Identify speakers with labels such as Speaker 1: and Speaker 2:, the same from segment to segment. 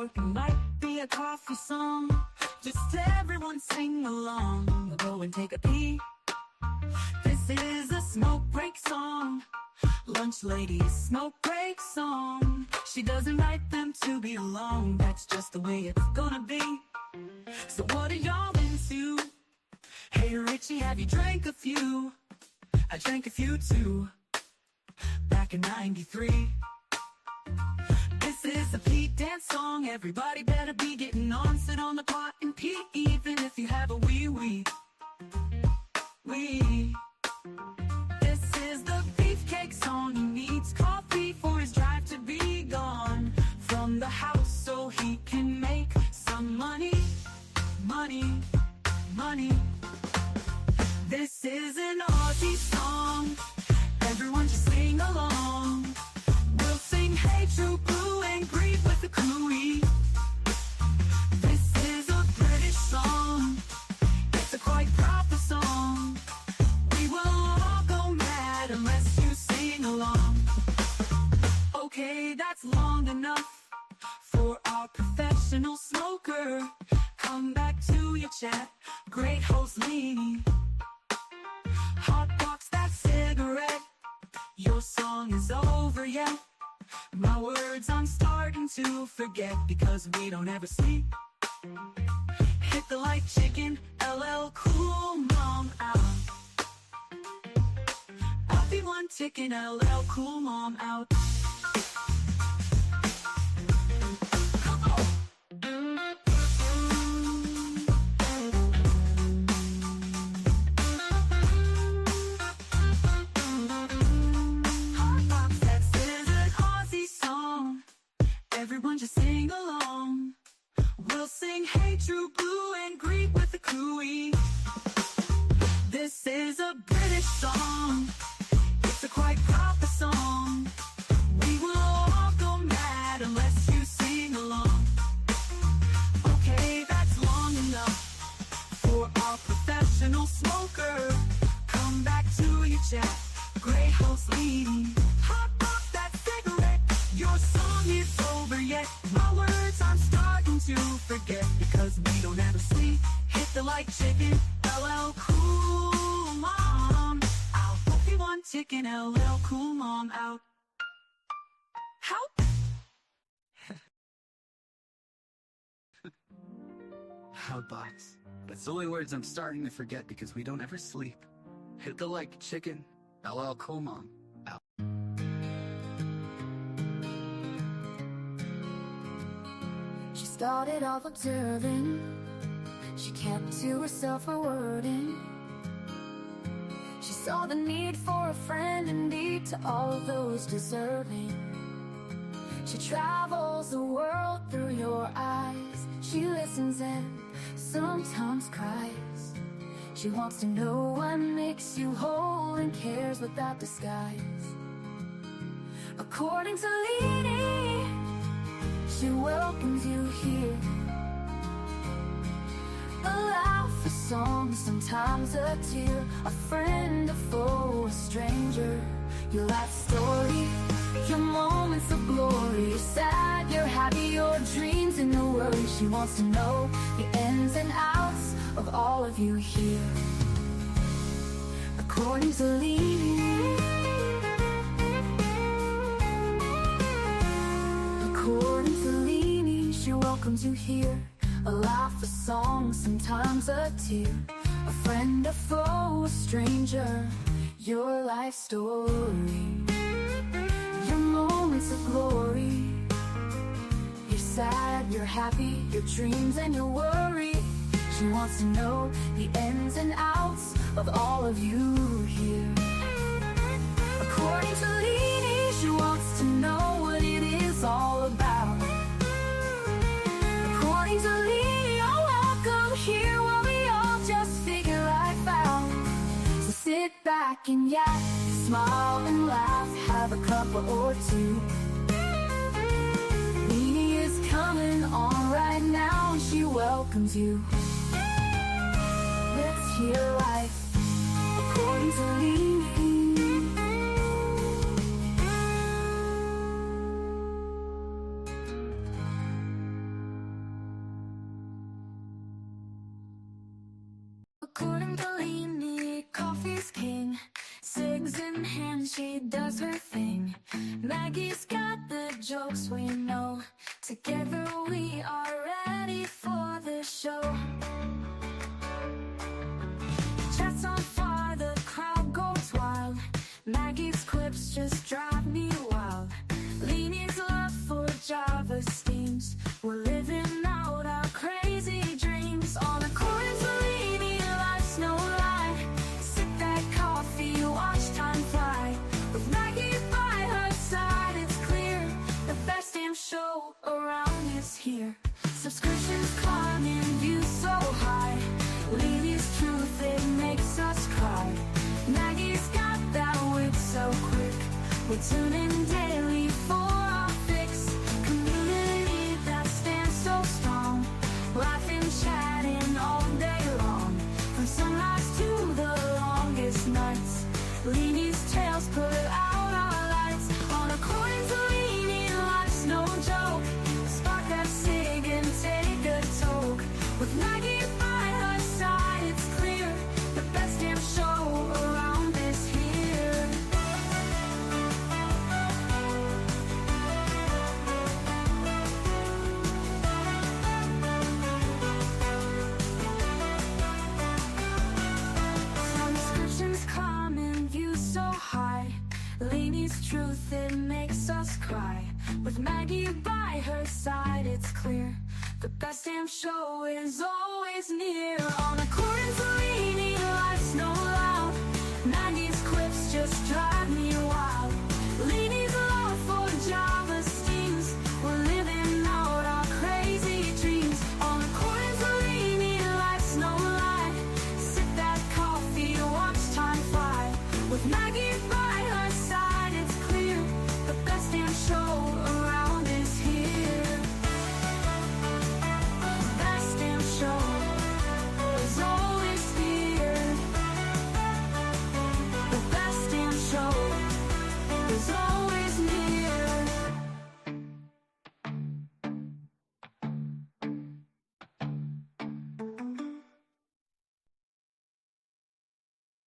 Speaker 1: or it might be a coffee song. Just everyone sing along. Go and take a pee. This is a smoke break song. Lunch lady's smoke break song. She doesn't write them to be alone. That's just the way it's gonna be. So what are y'all into? Hey Richie, have you drank a few? I drank a few too, back in '93. This is a Pete dance song. Everybody better be getting on. Sit on the pot and pee, even if you have a wee. This is the beefcake song. He needs coffee for his drive to be gone from the house so he can make some money. This is an Aussie song. Everyone just sing along. We'll sing Hey True Blue and greet with the cooey. This is a British song. It's a quite proper song. We will all go mad unless you sing along. Okay, that's long enough for our professional smoker. Come back to your chat, great host Lee. Hotbox that cigarette. Your song is over yet? My words I'm starting to forget because we don't ever sleep. Hit the like chicken, LL Cool Mom out. I'll be one ticking, LL Cool Mom out. Everyone just sing along. We'll sing Hey True Blue and greet with the cooey. This is a British song. It's a quite proper song. We will all go mad unless you sing along. Okay, that's long enough for our professional smoker. Come back to your chat, great host leading. Hot box that cigarette. Your song is over yet? My words I'm starting to forget because we don't ever sleep. Hit the like chicken, LL Cool Mom out. Hope you want chicken, LL Cool Mom out. How? Hotbox. That's the only words I'm starting to forget because we don't ever sleep. Hit the like chicken, LL Cool Mom out.
Speaker 2: She started off observing. She kept to herself her wording. She saw the need for a friend indeed to all of those deserving. She travels the world through your eyes. She listens and sometimes cries. She wants to know what makes you whole and cares without disguise. According to Leanie, she welcomes you here. A laugh, a song, sometimes a tear. A friend, a foe, a stranger. Your life story, your moments of glory. You're sad, you're happy, your dreams and your worries. She wants to know the ins and outs of all of you here. According to Leanie, according to Leanie, she welcomes you here. A laugh, a song, sometimes a tear. A friend, a foe, a stranger. Your life story, your moments of glory. You're sad, you're happy, your dreams and your worry. She wants to know the ins and outs of all of you here. According to Leanie, she wants to know what it is all about. According to Leanie, you're welcome here while we all just figure life out. So sit back and yak, smile and laugh, have a cuppa or two. Leanie is coming on right now and she welcomes you. Let's hear life according to Leanie. in hand, she does her thing. Maggie's got the jokes we know. Together we are ready for the show. Chats on fire, the crowd goes wild. Maggie's quips just drive me wild. Leanie's love for Java steams. We're living out our crazy dreams. On a chorus, Leanie, life's no lie. Sip that coffee, watch time fly. With Maggie by her side, it's clear the best damn show around is here. Subscriptions climbing, views so high. Leanie's truth, it makes us cry. Maggie's got that wit so quick. We're tuning daily for our fix. Community that stands so strong. Laughing, chatting all day long. From sunrise to the longest nights. Leanie's tales put out our lights. On a coin to Leanie, life's no joke. Spark that cig and take a toke. With Maggie by her side, it's clear the best damn show around is here. Subscriptions climbing, views so high. Leanie's truth, it makes us cry. With Maggie by her side, it's clear the best damn show is always near. On a chorus, Leanie, life's no loud. Maggie's quips just drive me wild. Leanie's love for Java steams. We're living out our crazy dreams. On a chorus, Leanie, life's no lie. Sip that coffee, watch time fly. With Maggie by her side, it's clear the best damn show around is here. Best damn show is always here. The best damn show is always near.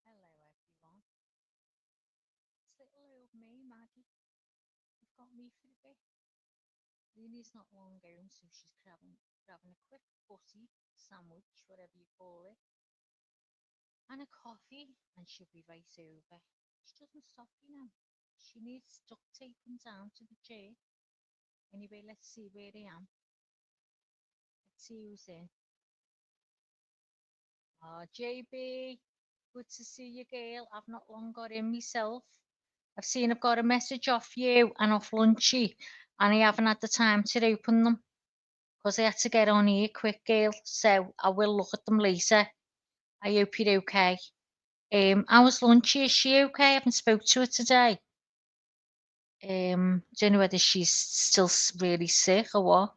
Speaker 3: Hello everyone. It's little old me, Maggie. You've got me for a bit. Leanie's not long gone, so she's grabbing a quick butty sandwich, whatever you call it, and a coffee, and she'll be right over. She doesn't stop, you know. She needs duct taping down to the chair. Anyway, let's see where I am. Let's see who's in. JB, good to see you, girl. I've not long got in myself. I've seen I've got a message off you and off Lunchy, and I haven't had the time to open them because I had to get on here quick, girl. So I will look at them later. I hope you're okay. How was Lunchy? Is she okay? I haven't spoke to her today. Don't know whether she's still really sick or what.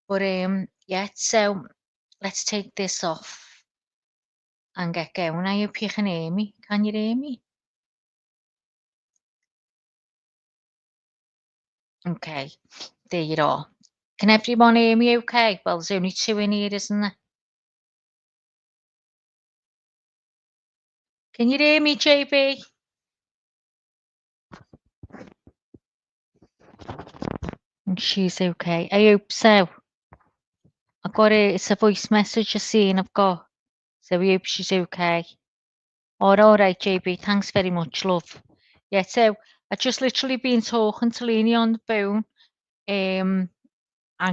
Speaker 3: But yeah. So let's take this off and get going. I hope you can hear me. Can you hear me? Okay, there you are. Can everyone hear me okay? Well, there's only two in here, isn't there? Can you hear me, JB? And she's okay. I hope so. I've got it's a voice message I've seen I've got. So I hope she's okay. All right, JB. Thanks very much, love. Yeah, so I just literally been talking to Leni on the phone. And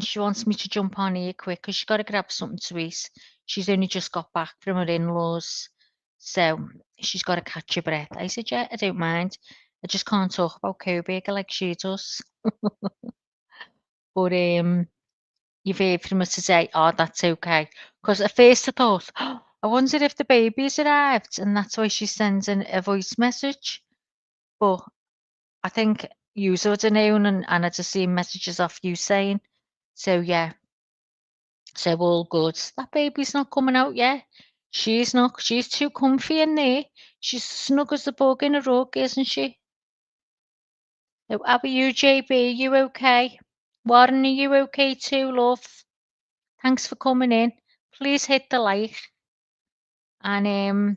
Speaker 3: she wants me to jump on here quick because she's got to grab something to eat. She's only just got back from her in-laws, so she's got to catch her breath. I said, yeah, I don't mind. I just can't talk about Kohberger like she does. But you've heard from her today. Oh, that's okay. Because at first I thought, oh, I wonder if the baby's arrived, and that's why she's sending a voice message. But I think you would have known, and I just seen messages off you saying. So yeah. So all good. That baby's not coming out yet. She's not. She's too comfy in there. She's snug as a bug in a rug, isn't she? So, how are you, JB? You okay? Warren, are you okay too, love? Thanks for coming in. Please hit the like and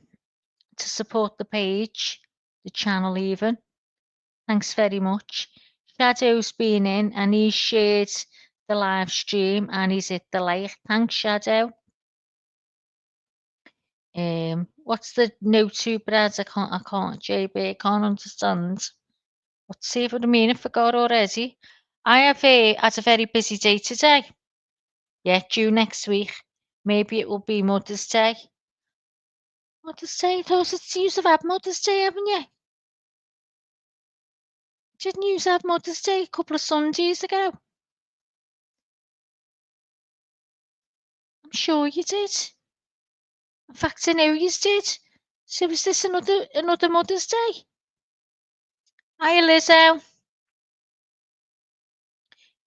Speaker 3: to support the page. the channel even. Thanks very much. Shadow's been in and he's shared the live stream and he's hit the like. Thanks, Shadow. What's the no to, Brad? I can't, JB, I can't understand. What's see what I mean? I forgot already. I have had a very busy day today. Yeah, due next week. Maybe it will be Mother's Day. Mother's Day, those you have had Mother's Day, haven't you? Didn't you have Mother's Day a couple of Sundays ago? I'm sure you did. In fact, I know you did. So is this another Mother's Day? Hi, Lizzo.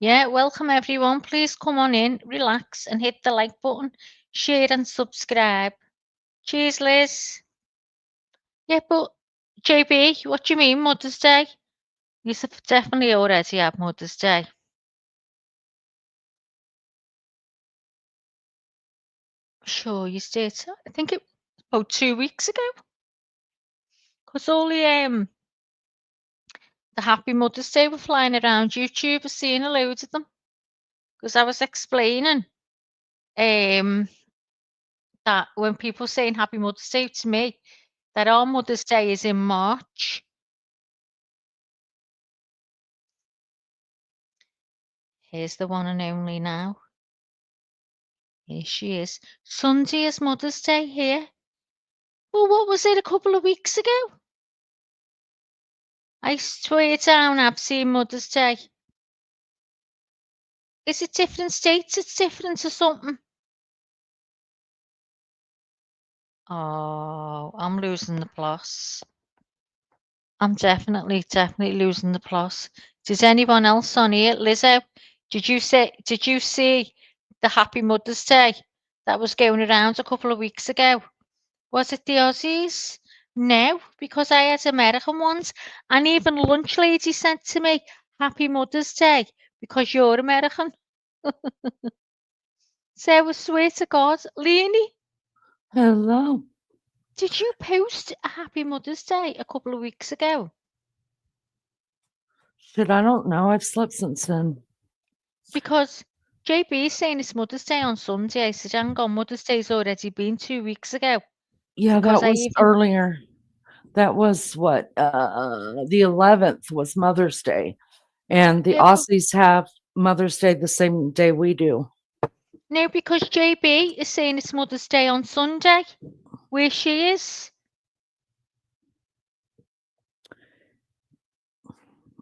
Speaker 3: Yeah, welcome everyone. Please come on in, relax, and hit the like button, share and subscribe. Cheers, Liz. Yeah, but JB, what do you mean Mother's Day? You definitely already had Mother's Day. Sure, you did. I think it was about 2 weeks ago. Because all the Happy Mother's Day were flying around YouTube. I've seen a load of them. Because I was explaining that when people saying Happy Mother's Day to me, that our Mother's Day is in March. Here's the one and only now. Here she is. Sunday is Mother's Day here. Well, what was it a couple of weeks ago? I swear down I've seen Mother's Day. Is it different states? It's different or something. Oh, I'm losing the plus. I'm definitely losing the plus. Does anyone else on here, Lizzo? Did you see the Happy Mother's Day that was going around a couple of weeks ago? Was it the Aussies? No, because I had American ones, and even Lunch Lady said to me, "Happy Mother's Day," because you're American. So I swear to God, Leonie,
Speaker 4: Hello.
Speaker 3: did you post a Happy Mother's Day a couple of weeks ago?
Speaker 4: Shit, I don't know. I've slept since then.
Speaker 3: Because JB is saying it's Mother's Day on Sunday. I said, hang on, Mother's Day's already been 2 weeks ago.
Speaker 4: Yeah,
Speaker 3: Because
Speaker 4: that was earlier. That was what? The 11th was Mother's Day. And the
Speaker 3: Yeah, but-
Speaker 4: Aussies have Mother's Day the same day we do.
Speaker 3: No, because JB is saying it's Mother's Day on Sunday, where she is.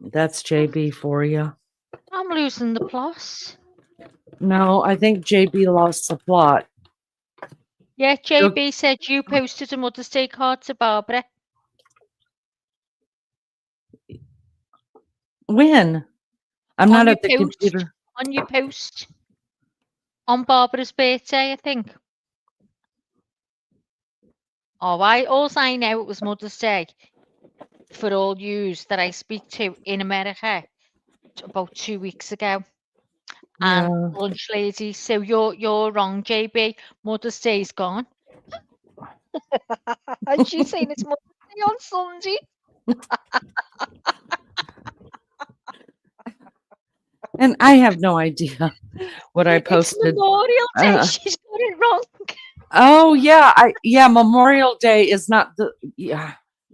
Speaker 4: That's JB for you.
Speaker 3: I'm losing the plus.
Speaker 4: No, I think JB lost the plot.
Speaker 3: Yeah, JB said you posted a Mother's Day card to Barbara.
Speaker 4: When? I'm not at the computer.
Speaker 3: On your post. On Barbara's birthday, I think. Oh, all I know it was Mother's Day for all yous that I speak to in America about 2 weeks ago.
Speaker 4: Yeah.
Speaker 3: And Lunch Lady, so you're wrong, JB. Mother's Day's gone. And she's saying it's Mother's Day on Sunday.
Speaker 4: And I have no idea what I posted.
Speaker 3: It's Memorial Day. She's got it wrong.
Speaker 4: Oh yeah, Memorial Day is not the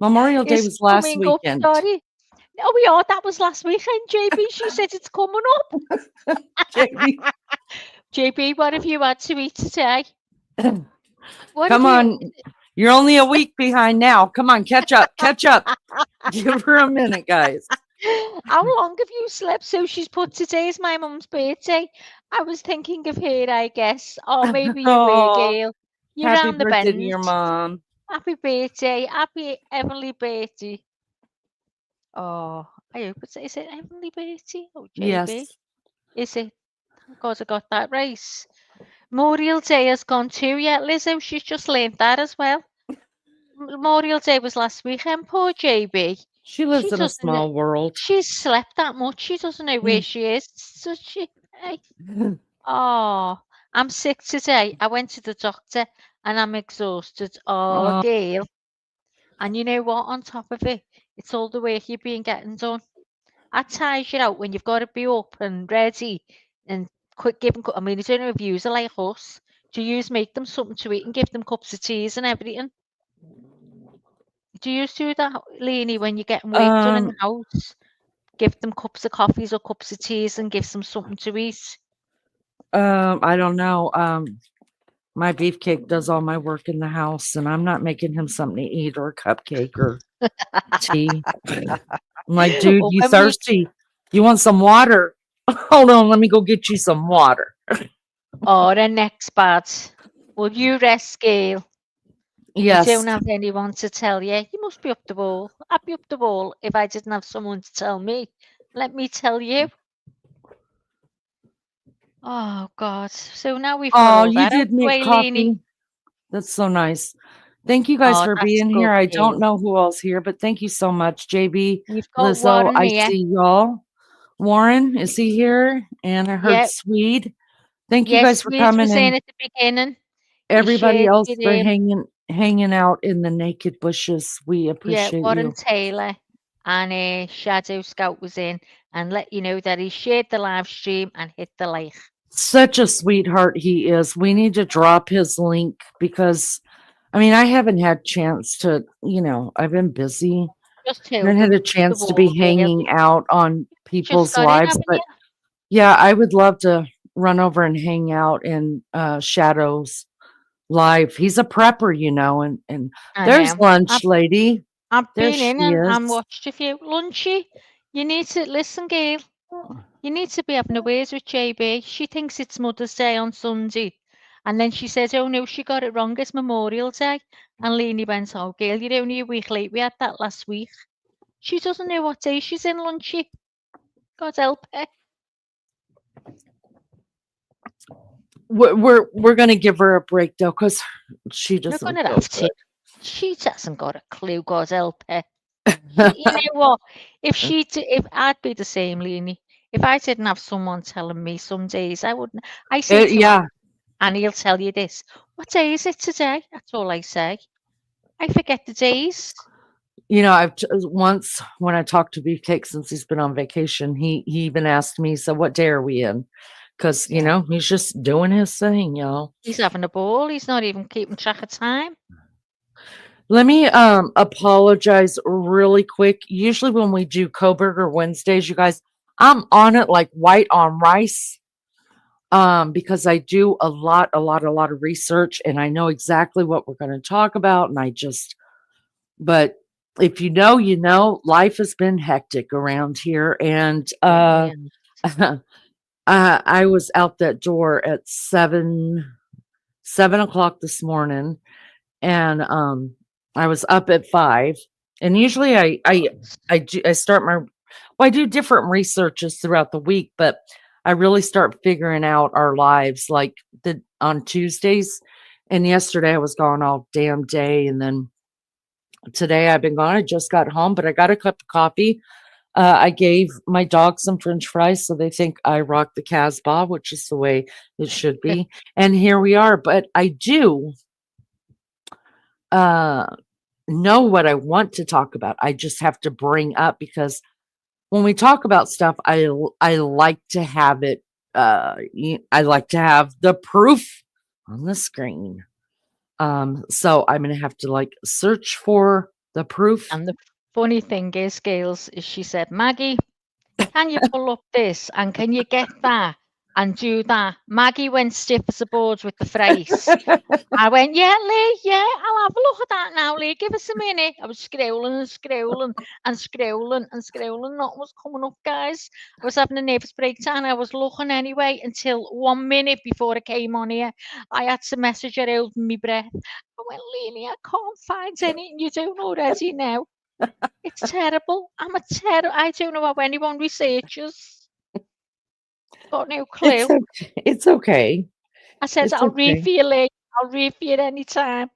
Speaker 4: Memorial Day was last weekend.
Speaker 3: Sorry. Oh, that was last weekend, JB. She said it's coming up. JB, what have you had to eat today?
Speaker 4: Come on. You're only a week behind now. Come on, catch up. Give her a minute, guys.
Speaker 3: How long have you slept? So she's put today is my mum's birthday. I was thinking of her, I guess. Or maybe you were, Gail. You're
Speaker 4: Happy
Speaker 3: around the
Speaker 4: birthday
Speaker 3: bend.
Speaker 4: to your mom.
Speaker 3: Happy birthday. Happy heavenly birthday. Oh, I hope is it heavenly birthday? Oh, JB.
Speaker 4: Yes.
Speaker 3: Is it? Thank God I got that right. Memorial Day has gone too. Yeah, Lizzo, she's just learned that as well. Memorial Day was last weekend. Poor JB.
Speaker 4: She lives in a small world.
Speaker 3: She's slept that much. She doesn't know where she is. Does she? Hey. Oh, I'm sick today. I went to the doctor and I'm exhausted. Oh, Gail. And you know what? On top of it, it's all the work you've been getting done. That tires you out when you've got to be up and ready and quick giving. I mean, I don't know if yous are like us. Do yous make them something to eat and give them cups of teas and everything? Do you do that, Leanie, when you're getting work done in the
Speaker 4: Um,
Speaker 3: house? Give them cups of coffees or cups of teas and give them something to eat?
Speaker 4: I don't know. My beefcake does all my work in the house, and I'm not making him something to eat or a cupcake or tea. I'm like, dude,
Speaker 3: Or
Speaker 4: you
Speaker 3: when we,
Speaker 4: thirsty? You want some water? Hold on, let me go get you some water.
Speaker 3: or the next bad. Will you rest, Gail? You
Speaker 4: Yes.
Speaker 3: don't have anyone to tell you. You must be up the wall. I'd be up the wall if I didn't have someone to tell me. Let me tell you. Oh, God. So now we've got
Speaker 4: Oh,
Speaker 3: all
Speaker 4: you
Speaker 3: that out
Speaker 4: did
Speaker 3: the
Speaker 4: make
Speaker 3: way, Leanie.
Speaker 4: coffee. That's so nice. Thank you guys
Speaker 3: Oh,
Speaker 4: for
Speaker 3: that's
Speaker 4: being
Speaker 3: good,
Speaker 4: here. I don't
Speaker 3: Gail.
Speaker 4: know who else here, but thank you so much, JB,
Speaker 3: We've got
Speaker 4: Lizzo.
Speaker 3: Warren
Speaker 4: I
Speaker 3: here.
Speaker 4: see y'all. Warren, is he here? And I heard
Speaker 3: Yeah,
Speaker 4: Swede. Thank you
Speaker 3: yes,
Speaker 4: guys for
Speaker 3: Swedes
Speaker 4: coming,
Speaker 3: was in
Speaker 4: and
Speaker 3: at the beginning. He
Speaker 4: everybody
Speaker 3: shared
Speaker 4: else
Speaker 3: with
Speaker 4: for
Speaker 3: him.
Speaker 4: hanging out in the naked bushes. We
Speaker 3: Yeah,
Speaker 4: appreciate
Speaker 3: Warren
Speaker 4: you.
Speaker 3: Taylor and Shadow Scout was in and let you know that he shared the live stream and hit the like.
Speaker 4: Such a sweetheart he is. We need to drop his link because I mean I haven't had chance to, I've been busy.
Speaker 3: Just
Speaker 4: I haven't
Speaker 3: told
Speaker 4: had
Speaker 3: him
Speaker 4: a
Speaker 3: up the
Speaker 4: chance to
Speaker 3: wall,
Speaker 4: be
Speaker 3: Gail.
Speaker 4: hanging out on
Speaker 3: You just
Speaker 4: people's
Speaker 3: got in,
Speaker 4: lives,
Speaker 3: haven't
Speaker 4: but
Speaker 3: you?
Speaker 4: yeah, I would love to run over and hang out in Shadow's live. He's a prepper, and
Speaker 3: I
Speaker 4: there's
Speaker 3: know.
Speaker 4: lunch lady.
Speaker 3: I've
Speaker 4: There
Speaker 3: been
Speaker 4: she
Speaker 3: in and
Speaker 4: is.
Speaker 3: watched a few. Lunchy, you need to listen, Gail. You need to be having a words with JB. She thinks it's Mother's Day on Sunday. And then she says, oh no, she got it wrong. It's Memorial Day. And Leanie went, oh, Gail, you're only a week late. We had that last week. She doesn't know what day she's in, Lunchy. God help her.
Speaker 4: We're gonna give her a break though, because she
Speaker 3: You're
Speaker 4: doesn't
Speaker 3: going to
Speaker 4: feel
Speaker 3: have to. She hasn't got a clue, God help her. You know what? If I'd be the same, Leanie. If I didn't have someone telling me some days, I wouldn't. I say to him,
Speaker 4: Yeah,
Speaker 3: and he'll tell you this. What day is it today? That's all I say. I forget the days.
Speaker 4: I've once when I talked to Beefcake since he's been on vacation, he even asked me, so what day are we in? Because
Speaker 3: Yeah.
Speaker 4: he's just doing his thing, y'all.
Speaker 3: He's having a ball. He's not even keeping track of time.
Speaker 4: Let me apologize really quick. Usually when we do Kohberger Wednesdays, you guys, I'm on it like white on rice. Because I do a lot of research and I know exactly what we're going to talk about. But if you know, life has been hectic around here. And
Speaker 3: Yeah.
Speaker 4: I was out that door at 7 o'clock this morning, and I was up at 5. And usually I start I do different researches throughout the week, but I really start figuring out our lives like on Tuesdays. And yesterday I was gone all damn day, and then today I've been gone. I just got home, but I got a cup of coffee. I gave my dog some French fries, so they think I rock the Casbah, which is the way it should be. And here we are. But I do know what I want to talk about. I just have to bring up, because when we talk about stuff, I like to have it. I like to have the proof on the screen. So I'm gonna have to search for the proof.
Speaker 3: And the funny thing is, Gales, is she said, Maggie, can you pull up this and can you get that and do that? Maggie went stiff as a board with the phrase. I went, yeah, Lee, yeah, I'll have a look at that now, Lee. Give us a minute. I was scrolling and scrolling and scrolling and scrolling. Nothing was coming up, guys. I was having a nervous breakdown. I was looking anyway until 1 minute before I came on here. I had to message her holding my breath. I went, Leanie, I can't find anything you don't already know. It's terrible. I don't know how anyone researches. Got no clue.
Speaker 4: It's okay. It's okay.
Speaker 3: I said,
Speaker 4: It's
Speaker 3: I'll read
Speaker 4: okay.
Speaker 3: for you later. I'll read for you anytime.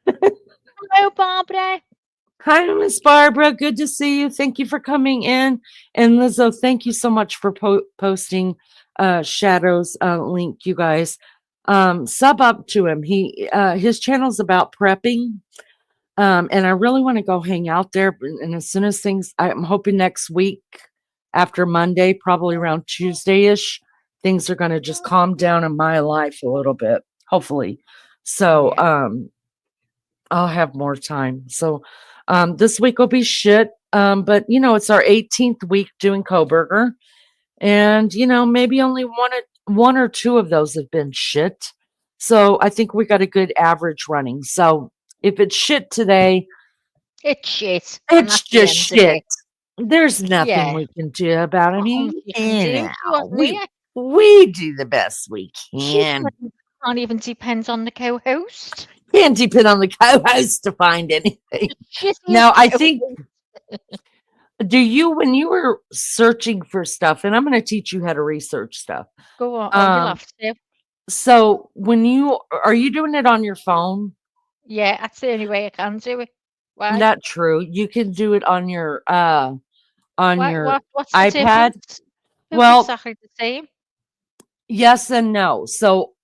Speaker 3: Hello, Barbara.
Speaker 4: Hi, Miss Barbara. Good to see you. Thank you for coming in. And Lizzo, thank you so much for posting Shadow's link, you guys. Sub up to him. His channel's about prepping. And I really want to go hang out there. And as soon as I'm hoping next week after Monday, probably around Tuesday-ish, things are going to just calm down in my life a little bit, hopefully. So,
Speaker 3: Yeah.
Speaker 4: I'll have more time. So, this week will be shit. But it's our 18th week doing Kohberger, and maybe only one or two of those have been shit. So I think we got a good average running. So if it's shit today,
Speaker 3: It's shit, and
Speaker 4: it's
Speaker 3: that's the
Speaker 4: just
Speaker 3: end of
Speaker 4: shit.
Speaker 3: it.
Speaker 4: There's nothing
Speaker 3: Yeah.
Speaker 4: we can do about it. I
Speaker 3: Not
Speaker 4: mean,
Speaker 3: much you can do, wasn't
Speaker 4: we
Speaker 3: there?
Speaker 4: we do the best we
Speaker 3: She
Speaker 4: can.
Speaker 3: can't even depend on the co-host.
Speaker 4: Can't depend on the co-host to find anything.
Speaker 3: Shittiest
Speaker 4: Now, I think,
Speaker 3: co-host.
Speaker 4: when you were searching for stuff, and I'm going to teach you how to research stuff.
Speaker 3: Go on. Oh, you'll
Speaker 4: Um,
Speaker 3: have to.
Speaker 4: so are you doing it on your phone?
Speaker 3: Yeah, that's the only way I can do it. Why?
Speaker 4: Not true. You can do it on your
Speaker 3: Why? What's the
Speaker 4: iPad.
Speaker 3: difference? Looks
Speaker 4: Well,
Speaker 3: exactly the same.
Speaker 4: yes and no. So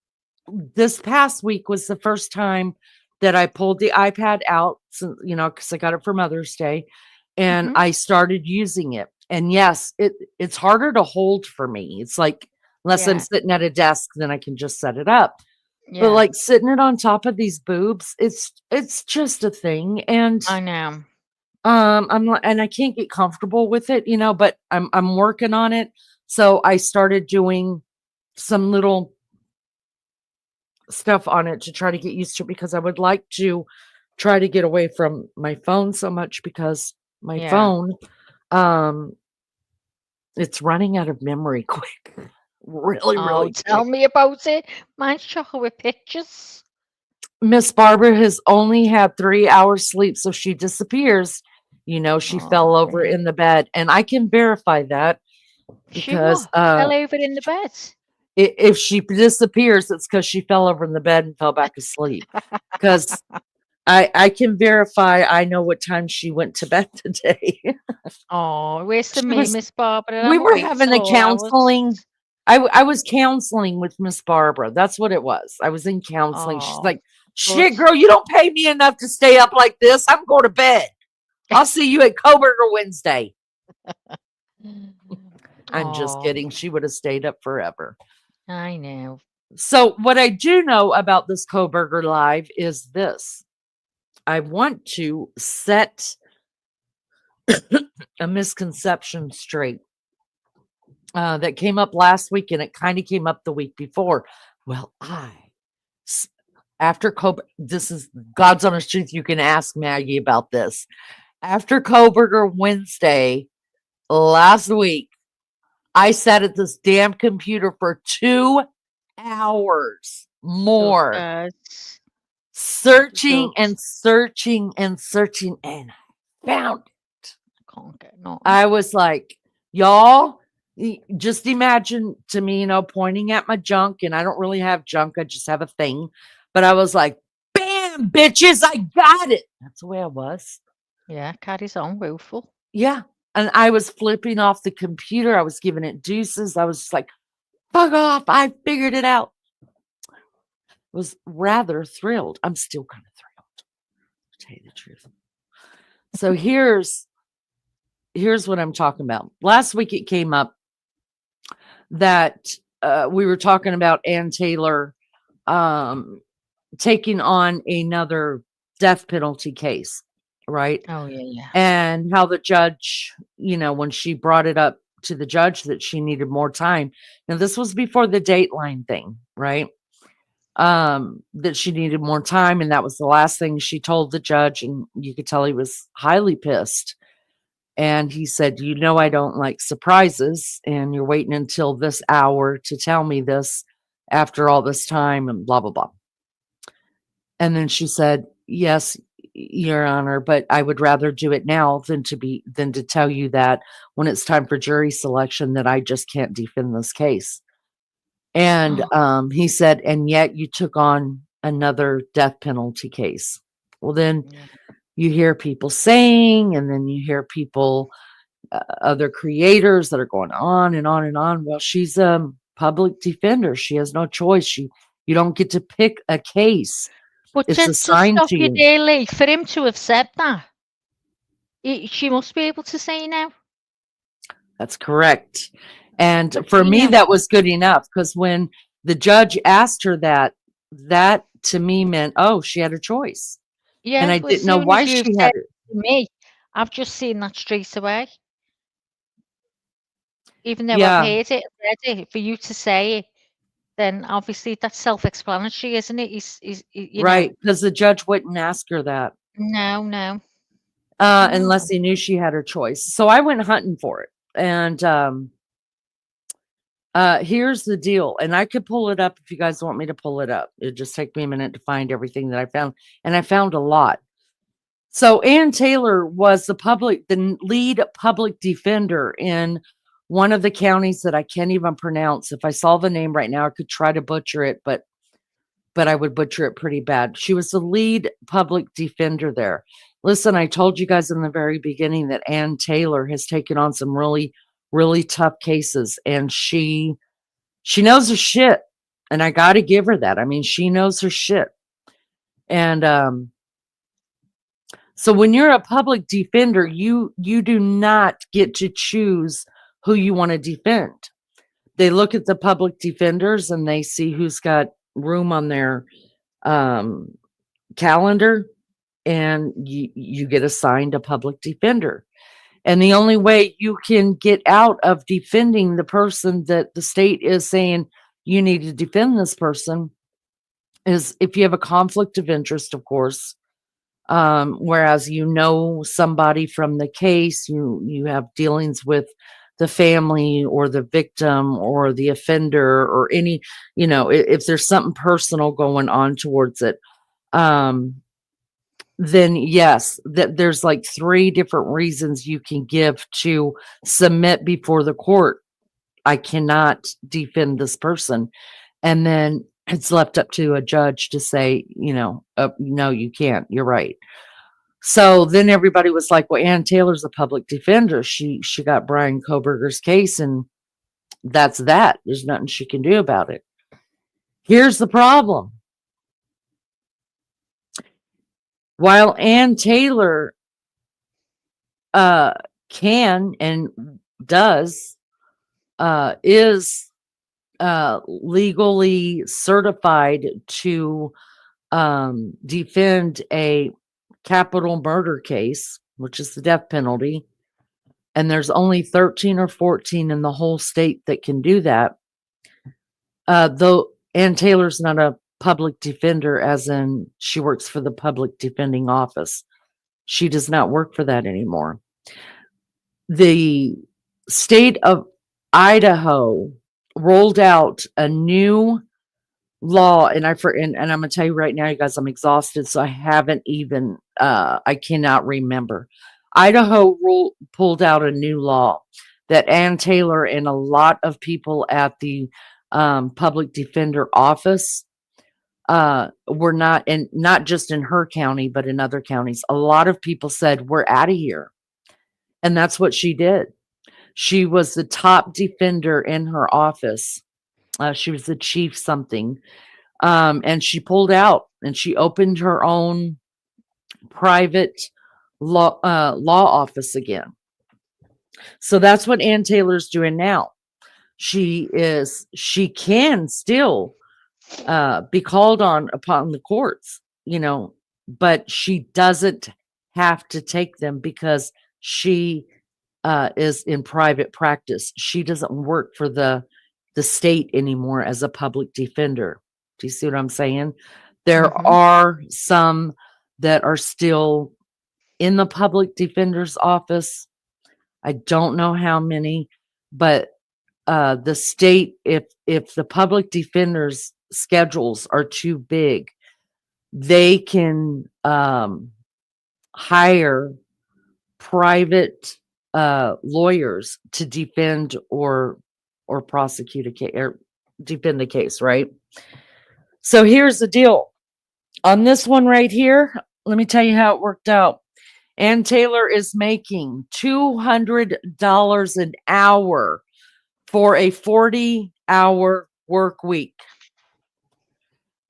Speaker 4: this past week was the first time that I pulled the iPad out, so, because I got it for Mother's Day, and
Speaker 3: Mhm.
Speaker 4: I started using it. And yes, it's harder to hold for me. It's like, unless I'm
Speaker 3: Yeah.
Speaker 4: sitting at a desk, then I can just set it up. But
Speaker 3: Yeah.
Speaker 4: like sitting it on top of these boobs, it's just a thing. And
Speaker 3: I know.
Speaker 4: I'm like, and I can't get comfortable with it, but I'm working on it. So I started doing some little stuff on it to try to get used to it, because I would like to try to get away from my phone so much, because my
Speaker 3: Yeah.
Speaker 4: phone, it's running out of memory quick. Really,
Speaker 3: Oh,
Speaker 4: really
Speaker 3: tell
Speaker 4: quick.
Speaker 3: me about it. Mine's chocolate with pictures.
Speaker 4: Miss Barbara has only had 3 hours sleep, so she disappears. She
Speaker 3: Oh,
Speaker 4: fell over
Speaker 3: dear.
Speaker 4: in the bed, and I can verify that,
Speaker 3: She
Speaker 4: because
Speaker 3: what? Fell over in the bed.
Speaker 4: if she disappears, it's because she fell over in the bed and fell back asleep. Because I can verify. I know what time she went to bed today.
Speaker 3: Oh, worse than
Speaker 4: She
Speaker 3: me,
Speaker 4: was.
Speaker 3: Miss Barbara.
Speaker 4: We
Speaker 3: I'm
Speaker 4: were
Speaker 3: awake
Speaker 4: having
Speaker 3: till
Speaker 4: a
Speaker 3: all hours.
Speaker 4: counseling. I was counseling with Miss Barbara. That's what it was. I was in counseling. She's
Speaker 3: Oh,
Speaker 4: like,
Speaker 3: good.
Speaker 4: "Shit, girl, you don't pay me enough to stay up like this. I'm going to bed. I'll see you at Kohberger Wednesday." I'm just
Speaker 3: Oh,
Speaker 4: kidding. She would have stayed up forever.
Speaker 3: I know.
Speaker 4: So what I do know about this Kohberger Live is this. I want to set a misconception straight that came up last week, and it kind of came up the week before. Well, after this is God's honest truth. You can ask Maggie about this. After Kohberger Wednesday last week, I sat at this damn computer for 2 hours
Speaker 3: Good
Speaker 4: more,
Speaker 3: God.
Speaker 4: searching
Speaker 3: Good.
Speaker 4: and searching and searching, and found it.
Speaker 3: I can't get nothing.
Speaker 4: I was like, y'all, just imagine to me, pointing at my junk, and I don't really have junk. I just have a thing. But I was like, bam, bitches, I got it. That's the way I was.
Speaker 3: Yeah, carries on, woeful.
Speaker 4: Yeah. And I was flipping off the computer. I was giving it deuces. I was just like, fuck off. I figured it out. Was rather thrilled. I'm still kind of thrilled, to tell you the truth. So here's what I'm talking about. Last week it came up that we were talking about Ann Taylor taking on another death penalty case, right?
Speaker 3: Oh, yeah.
Speaker 4: And how the judge, when she brought it up to the judge that she needed more time. Now, this was before the Dateline thing, right? That she needed more time, and that was the last thing she told the judge, and you could tell he was highly pissed. And he said, I don't like surprises, and you're waiting until this hour to tell me this after all this time, and blah, blah, blah. And then she said, yes, Your Honor, but I would rather do it now than to tell you that when it's time for jury selection that I just can't defend this case. And he said, and yet you took on another death penalty case. Well, then
Speaker 3: Yeah.
Speaker 4: you hear people saying, and then you hear people, other creators that are going on and on and on. Well, she's a public defender. She has no choice. You don't get to pick a case.
Speaker 3: But
Speaker 4: It's
Speaker 3: to
Speaker 4: assigned
Speaker 3: stop
Speaker 4: to
Speaker 3: you
Speaker 4: you.
Speaker 3: there, Lee, for him to have said that, she must be able to say no.
Speaker 4: That's correct. And
Speaker 3: But
Speaker 4: for
Speaker 3: you
Speaker 4: me,
Speaker 3: know,
Speaker 4: that was good enough because when the judge asked her that, that to me meant, oh, she had a choice. And
Speaker 3: yeah.
Speaker 4: I
Speaker 3: Well, as
Speaker 4: didn't know
Speaker 3: soon
Speaker 4: why
Speaker 3: as you've
Speaker 4: she
Speaker 3: said
Speaker 4: had it.
Speaker 3: it to me, I've just seen that straight away. Even though I've
Speaker 4: Yeah,
Speaker 3: heard it, read it, for you to say it, then obviously that's self-explanatory, isn't it? You know,
Speaker 4: right. Because the judge wouldn't ask her that
Speaker 3: no, no.
Speaker 4: unless
Speaker 3: Oh,
Speaker 4: he knew she had her choice. So I went hunting for it. And here's the deal. And I could pull it up if you guys want me to pull it up. It'd just take me a minute to find everything that I found. And I found a lot. So Ann Taylor was the lead public defender in one of the counties that I can't even pronounce. If I saw the name right now, I could try to butcher it, but I would butcher it pretty bad. She was the lead public defender there. Listen, I told you guys in the very beginning that Ann Taylor has taken on some really, really tough cases, and she knows her shit. And I got to give her that. I mean, she knows her shit. And so when you're a public defender, you do not get to choose who you want to defend. They look at the public defenders and they see who's got room on their um, calendar, and you get assigned a public defender. And the only way you can get out of defending the person that the state is saying you need to defend this person is if you have a conflict of interest, of course. Whereas you know somebody from the case, you have dealings with the family or the victim or the offender or any, if there's something personal going on towards it, then yes, that there's like 3 different reasons you can give to submit before the court. I cannot defend this person. And then it's left up to a judge to say, no, you can't. You're right. So then everybody was like, well, Ann Taylor's a public defender. She got Bryan Kohberger's case, and that's that. There's nothing she can do about it. Here's the problem. While Ann Taylor can and does is legally certified to defend a capital murder case, which is the death penalty, and there's only 13 or 14 in the whole state that can do that. Though Ann Taylor's not a public defender, as in she works for the public defending office. She does not work for that anymore. The state of Idaho rolled out a new law, and I'm gonna tell you right now, you guys, I'm exhausted, so I haven't even I cannot remember. Idaho pulled out a new law that Ann Taylor and a lot of people at the public defender office were not, and not just in her county, but in other counties. A lot of people said, we're out of here. And that's what she did. She was the top defender in her office. She was the chief something. And she pulled out and she opened her own private law office again. So that's what Ann Taylor's doing now. She can still be called on upon the courts, but she doesn't have to take them because she is in private practice. She doesn't work for the state anymore as a public defender. Do you see what I'm saying? There are some that are still in the public defender's office. I don't know how many, but the state, if the public defender's schedules are too big, they can hire private lawyers to defend or prosecute a case or defend the case, right? So here's the deal. On this one right here, let me tell you how it worked out. Ann Taylor is making $200 an hour for a 40-hour work week.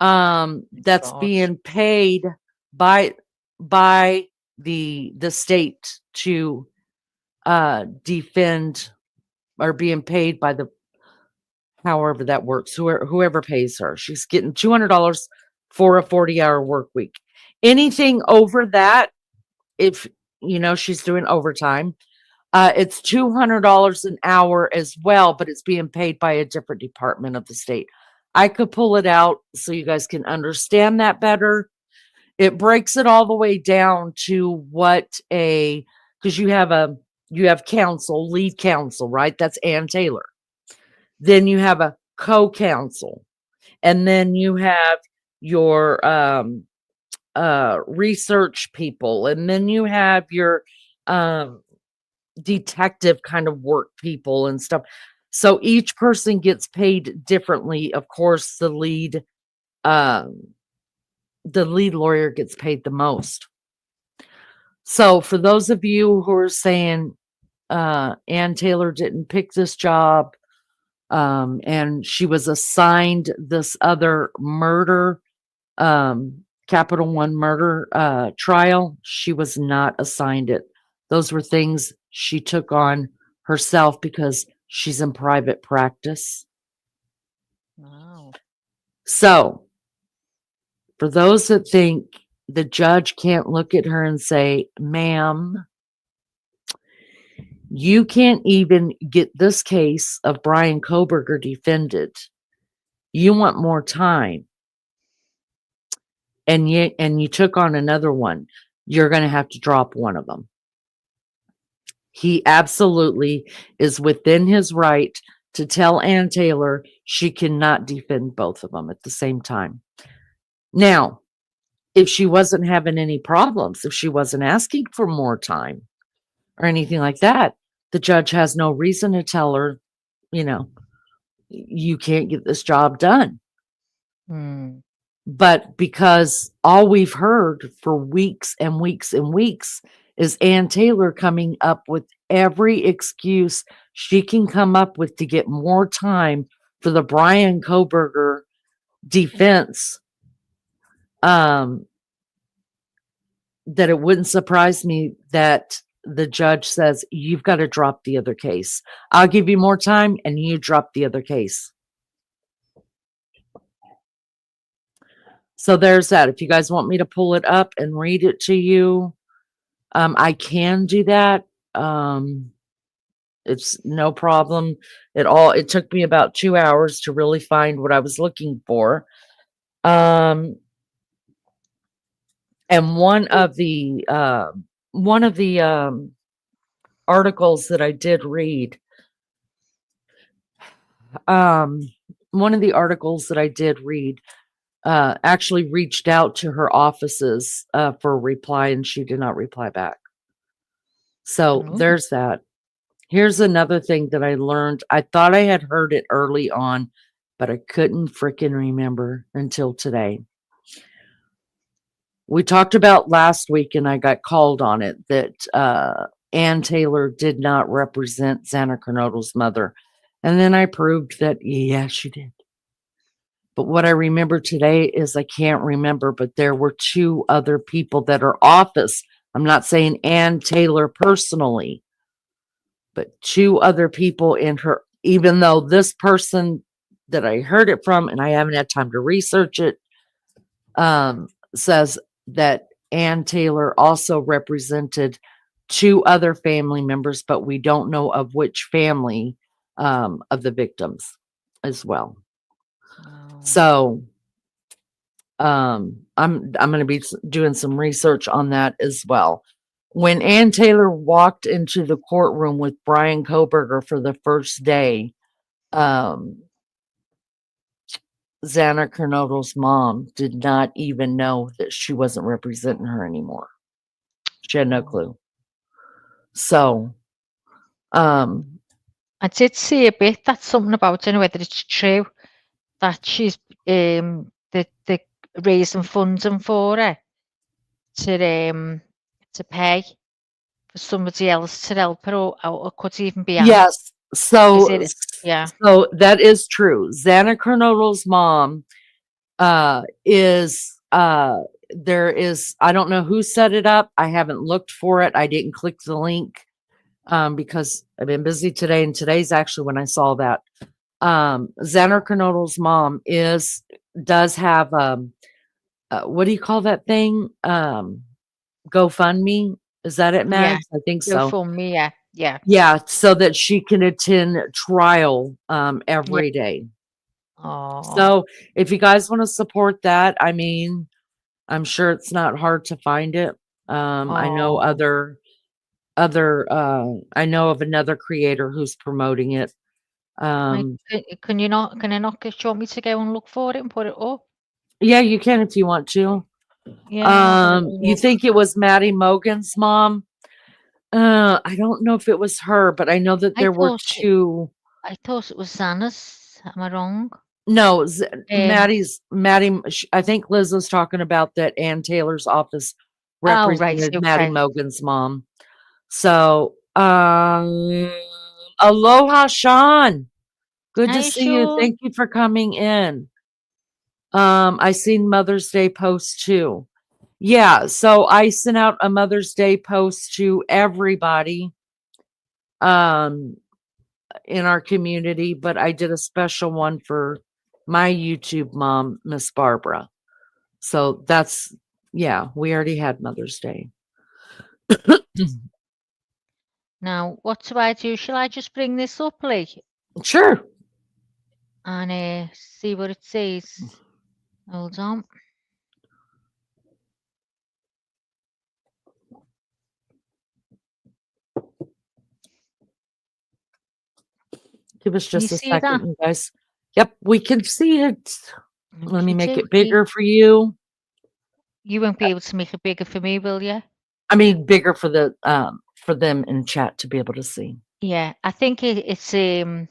Speaker 4: that's
Speaker 3: God.
Speaker 4: being paid by by the state to defend, or being paid by the, however that works, whoever pays her. She's getting $200 for a 40-hour work week. Anything over that, if she's doing overtime, it's $200 an hour as well, but it's being paid by a different department of the state. I could pull it out so you guys can understand that better. It breaks it all the way down to what because you have counsel, lead counsel, right? That's Ann Taylor. Then you have a co-counsel, and then you have your research people, and then you have your detective kind of work people and stuff. So each person gets paid differently. Of course, the lead lawyer gets paid the most. So for those of you who are saying Ann Taylor didn't pick this job, and she was assigned this other murder, Capital One murder trial, she was not assigned it. Those were things she took on herself because she's in private practice.
Speaker 3: Wow.
Speaker 4: So for those that think the judge can't look at her and say, ma'am, you can't even get this case of Bryan Kohberger defended. You want more time. And you took on another one. You're going to have to drop one of them. He absolutely is within his right to tell Ann Taylor she cannot defend both of them at the same time. Now, if she wasn't having any problems, if she wasn't asking for more time or anything like that, the judge has no reason to tell her, you can't get this job done. But because all we've heard for weeks and weeks and weeks is Ann Taylor coming up with every excuse she can come up with to get more time for the Bryan Kohberger defense, that it wouldn't surprise me that the judge says, you've got to drop the other case. I'll give you more time and you drop the other case. So there's that. If you guys want me to pull it up and read it to you, I can do that. It's no problem at all. It took me about 2 hours to really find what I was looking for. And one of the articles that I did read, actually reached out to her offices for a reply, and she did not reply back. So there's that. Here's another thing that I learned. I thought I had heard it early on, but I couldn't freaking remember until today. We talked about last week, and I got called on it, that Ann Taylor did not represent Xana Kernodle's mother. And then I proved that, yeah, she did. But what I remember today is I can't remember, but there were 2 other people that are office. I'm not saying Ann Taylor personally, but 2 other people in her, even though this person that I heard it from, and I haven't had time to research it, says that Ann Taylor also represented 2 other family members, but we don't know of which family of the victims as well. So I'm going to be doing some research on that as well. When Ann Taylor walked into the courtroom with Bryan Kohberger for the first day, Xana Kernodle's mom did not even know that she wasn't representing her anymore. She had no clue. So,
Speaker 3: I did see a bit, that's something about, I don't know whether it's true, that she's the raising funding for her to pay for somebody else to help her, or could even be
Speaker 4: yes. So,
Speaker 3: yeah.
Speaker 4: So that is true. Xana Kernodle's mom is there is, I don't know who set it up. I haven't looked for it. I didn't click the link because I've been busy today, and today's actually when I saw that. Xander Kernodle's mom does have what do you call that thing? GoFundMe. Is that it,
Speaker 3: Yeah.
Speaker 4: Mags? I think
Speaker 3: Go
Speaker 4: so.
Speaker 3: for me. Yeah. Yeah.
Speaker 4: Yeah, so that she can attend trial
Speaker 3: Yeah.
Speaker 4: every day.
Speaker 3: Oh,
Speaker 4: So if you guys want to support that, I mean, I'm sure it's not hard to find it. I know
Speaker 3: oh.
Speaker 4: I know of another creator who's promoting it.
Speaker 3: Like,
Speaker 4: Um,
Speaker 3: can you not? Can I not get? Do you want me to go and look for it and put it up?
Speaker 4: yeah, you can if you want to.
Speaker 3: Yeah, I'll have a little
Speaker 4: You
Speaker 3: look.
Speaker 4: think it was Maddie Mogan's mom? I don't know if it was her, but I know that
Speaker 3: I
Speaker 4: there were
Speaker 3: thought it.
Speaker 4: two.
Speaker 3: I thought it was Xana's. Am I wrong?
Speaker 4: No,
Speaker 3: Um.
Speaker 4: I think Liz was talking about that Ann Taylor's office
Speaker 3: Oh, right.
Speaker 4: represented Maddie
Speaker 3: Okay.
Speaker 4: Mogan's mom. So, aloha, Sean. Good to
Speaker 3: Hi,
Speaker 4: see you.
Speaker 3: Sean.
Speaker 4: Thank you for coming in. I seen Mother's Day post too. Yeah, so I sent out a Mother's Day post to everybody um in our community, but I did a special one for my YouTube mom, Miss Barbara. So that's, yeah, we already had Mother's Day.
Speaker 3: Now, what do I do? Shall I just bring this up, Lee,
Speaker 4: Sure.
Speaker 3: and see what it says? Hold on.
Speaker 4: Give us
Speaker 3: Can you
Speaker 4: just a
Speaker 3: see that?
Speaker 4: second, you guys. Yep, we can see it. Let me
Speaker 3: Okie
Speaker 4: make it
Speaker 3: dokie.
Speaker 4: bigger for you.
Speaker 3: You won't be able to make it bigger for me, will you?
Speaker 4: I mean, bigger for them in chat to be able to see.
Speaker 3: Yeah, I think it's a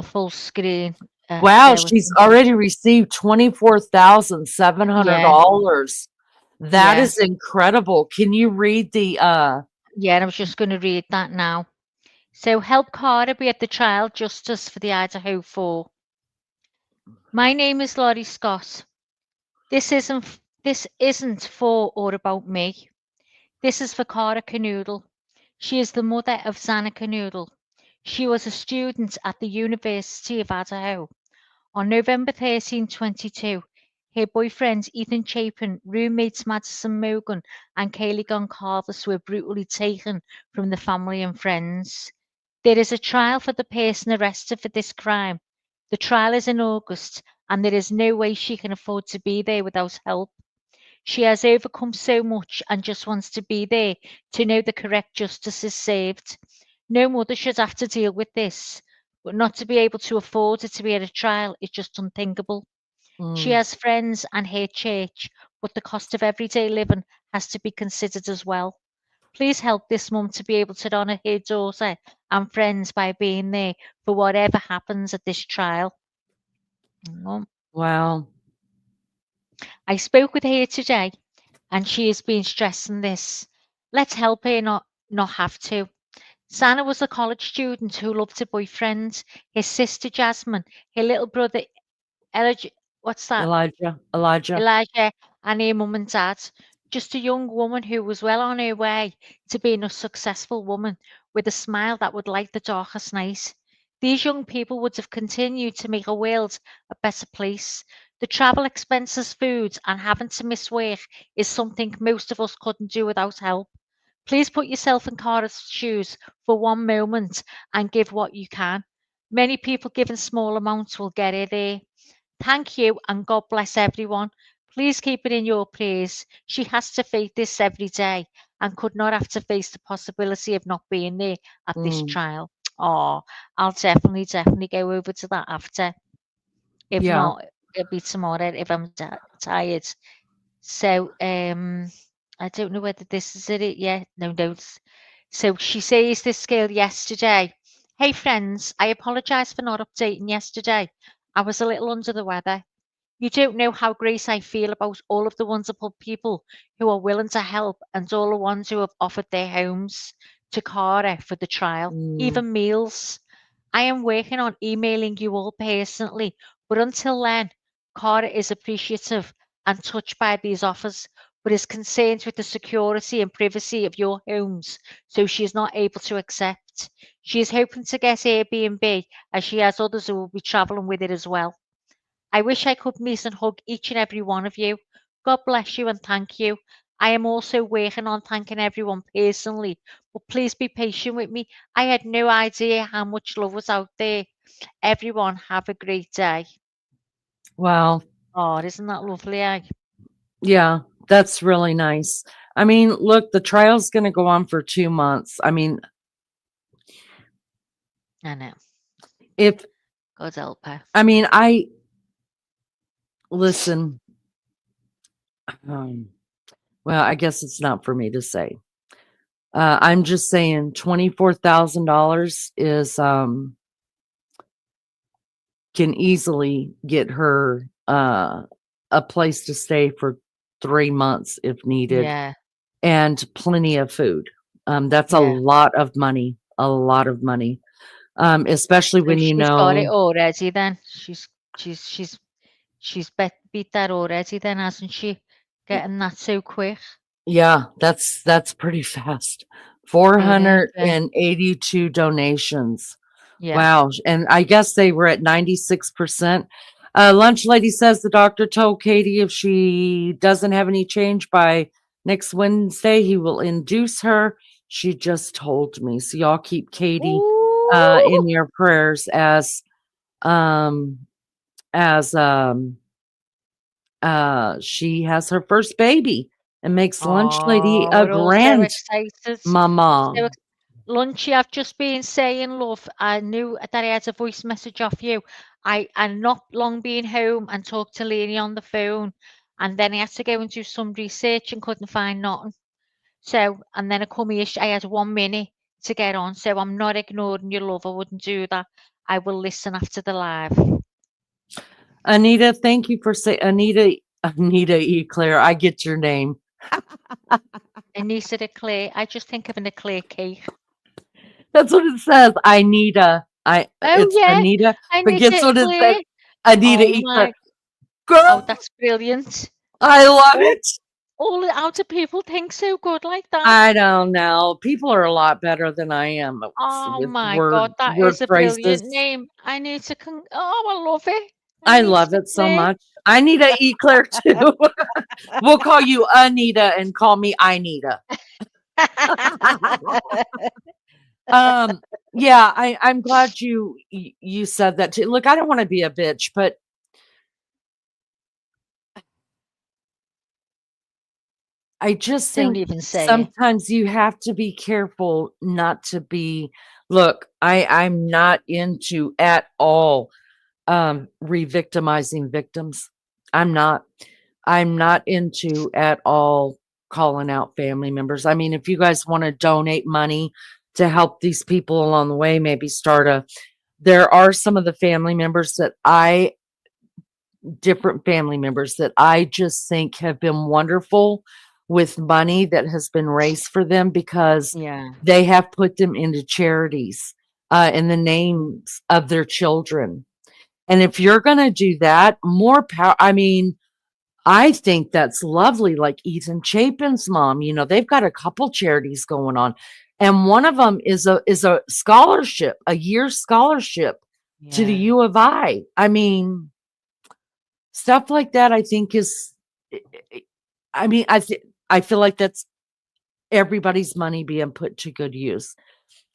Speaker 3: full screen.
Speaker 4: Wow,
Speaker 3: Bear with
Speaker 4: she's
Speaker 3: me.
Speaker 4: already received
Speaker 3: Yeah,
Speaker 4: $24,700. That
Speaker 3: yeah,
Speaker 4: is incredible. Can you read the
Speaker 3: yeah. And I was just going to read that now. So help Carter be at the trial justice for the Idaho 4. My name is Laurie Scott. This isn't for or about me. This is for Cara Canoodle. She is the mother of Xana Canoodle. She was a student at the University of Idaho. On November 13, 2022, her boyfriends Ethan Chapin, roommates Madison Morgan and Kaylee Goncalves were brutally taken from the family and friends. There is a trial for the person arrested for this crime. The trial is in August, and there is no way she can afford to be there without help. She has overcome so much and just wants to be there to know the correct justice is served. No mother should have to deal with this, but not to be able to afford it to be at a trial is just unthinkable. She
Speaker 4: mm,
Speaker 3: has friends and her church, but the cost of everyday living has to be considered as well. Please help this mum to be able to honour her daughter and friends by being there for whatever happens at this trial. Hang on.
Speaker 4: wow.
Speaker 3: I spoke with her today and she has been stressing this. Let's help her not have to. Sana was a college student who loved her boyfriend, his sister Jasmine, her little brother what's that?
Speaker 4: Elijah.
Speaker 3: Elijah, and her mum and dad. Just a young woman who was well on her way to being a successful woman with a smile that would light the darkest night. These young people would have continued to make a world a better place. The travel expenses, food, and having to miss work is something most of us couldn't do without help. Please put yourself in Cara's shoes for one moment and give what you can. Many people giving small amounts will get her there. Thank you and God bless everyone. Please keep it in your prayers. She has to face this every day and could not have to face the possibility of not being there at this
Speaker 4: Mm,
Speaker 3: trial. Oh, I'll definitely go over to that after. If
Speaker 4: yeah.
Speaker 3: not, it'll be tomorrow if I'm tired. So, I don't know whether this is it yet. No notes. So she says this girl yesterday. Hey friends, I apologise for not updating yesterday. I was a little under the weather. You don't know how great I feel about all of the wonderful people who are willing to help and all the ones who have offered their homes to Cara for the trial,
Speaker 4: Mm,
Speaker 3: even meals. I am working on emailing you all personally, but until then, Cara is appreciative and touched by these offers, but is concerned with the security and privacy of your homes, so she is not able to accept. She is hoping to get Airbnb as she has others who will be travelling with it as well. I wish I could meet and hug each and every one of you. God bless you and thank you. I am also working on thanking everyone personally, but please be patient with me. I had no idea how much love was out there. Everyone have a great day.
Speaker 4: Wow.
Speaker 3: Oh, isn't that lovely?
Speaker 4: Yeah, that's really nice. I mean, look, the trial's going to go on for 2 months. I mean,
Speaker 3: I know.
Speaker 4: if
Speaker 3: God help her.
Speaker 4: I mean, listen. Um, well, I guess it's not for me to say. I'm just saying $24,000 is can easily get her a place to stay for 3 months if needed,
Speaker 3: Yeah,
Speaker 4: and plenty of food. That's a
Speaker 3: yeah.
Speaker 4: lot of money, a lot of money. Especially
Speaker 3: So
Speaker 4: when you
Speaker 3: she's got it
Speaker 4: know.
Speaker 3: already then. She's beat that already then, hasn't she? Getting that so quick.
Speaker 4: Yeah, that's pretty fast.
Speaker 3: It is, yeah.
Speaker 4: 482 donations.
Speaker 3: Yeah.
Speaker 4: Wow, and I guess they were at 96%. Lunch Lady says the doctor told Katie if she doesn't have any change by next Wednesday, he will induce her. She just told me. So y'all keep Katie
Speaker 3: Ooh.
Speaker 4: in your prayers um as she has her first baby and makes Lunch Lady
Speaker 3: Oh,
Speaker 4: a
Speaker 3: we're all so
Speaker 4: grandmama.
Speaker 3: excited. So Lunchy, I've just been saying, love, I knew that I had a voice message off you. I not long been home and talked to Lenny on the phone, and then I had to go and do some research and couldn't find nothing. So, and then I come here, I had 1 minute to get on, so I'm not ignoring your love. I wouldn't do that. I will listen after the live.
Speaker 4: Anita, thank you for saying Anita Eclair. I get your name.
Speaker 3: Anissa Eclair, I just think of an eclair cake.
Speaker 4: That's what it says.
Speaker 3: Oh
Speaker 4: It's
Speaker 3: yeah,
Speaker 4: Anita, but guess
Speaker 3: Anissa
Speaker 4: what it says?
Speaker 3: Eclair.
Speaker 4: Anita
Speaker 3: Oh
Speaker 4: Eclair.
Speaker 3: my, oh,
Speaker 4: Girl,
Speaker 3: that's brilliant.
Speaker 4: I love
Speaker 3: All,
Speaker 4: it.
Speaker 3: all how do people think so good like that?
Speaker 4: I don't know. People are a lot better than I am
Speaker 3: Oh
Speaker 4: with
Speaker 3: my God, that
Speaker 4: word
Speaker 3: is a brilliant
Speaker 4: phrases.
Speaker 3: name. I need to oh, I love it.
Speaker 4: I love
Speaker 3: Anissa
Speaker 4: it so
Speaker 3: Eclair.
Speaker 4: much. Anita Eclair too. We'll call you Anita and call me Inita. Um, yeah, I'm glad you said that too. Look, I don't want to be a bitch, but I just
Speaker 3: Don't
Speaker 4: think
Speaker 3: even say it.
Speaker 4: sometimes you have to be careful not to be. Look, I'm not into at all re-victimizing victims. I'm not. I'm not into at all calling out family members. I mean, if you guys want to donate money to help these people along the way, maybe start a. There are some of the family members that different family members that I just think have been wonderful with money that has been raised for them because
Speaker 3: Yeah.
Speaker 4: they have put them into charities in the names of their children. And if you're going to do that, more power. I mean, I think that's lovely. Like Ethan Chapin's mom, they've got a couple charities going on, and one of them is a scholarship, a year scholarship to the
Speaker 3: Yeah.
Speaker 4: U of I. I mean, stuff like that. I think is. I mean, I feel like that's everybody's money being put to good use.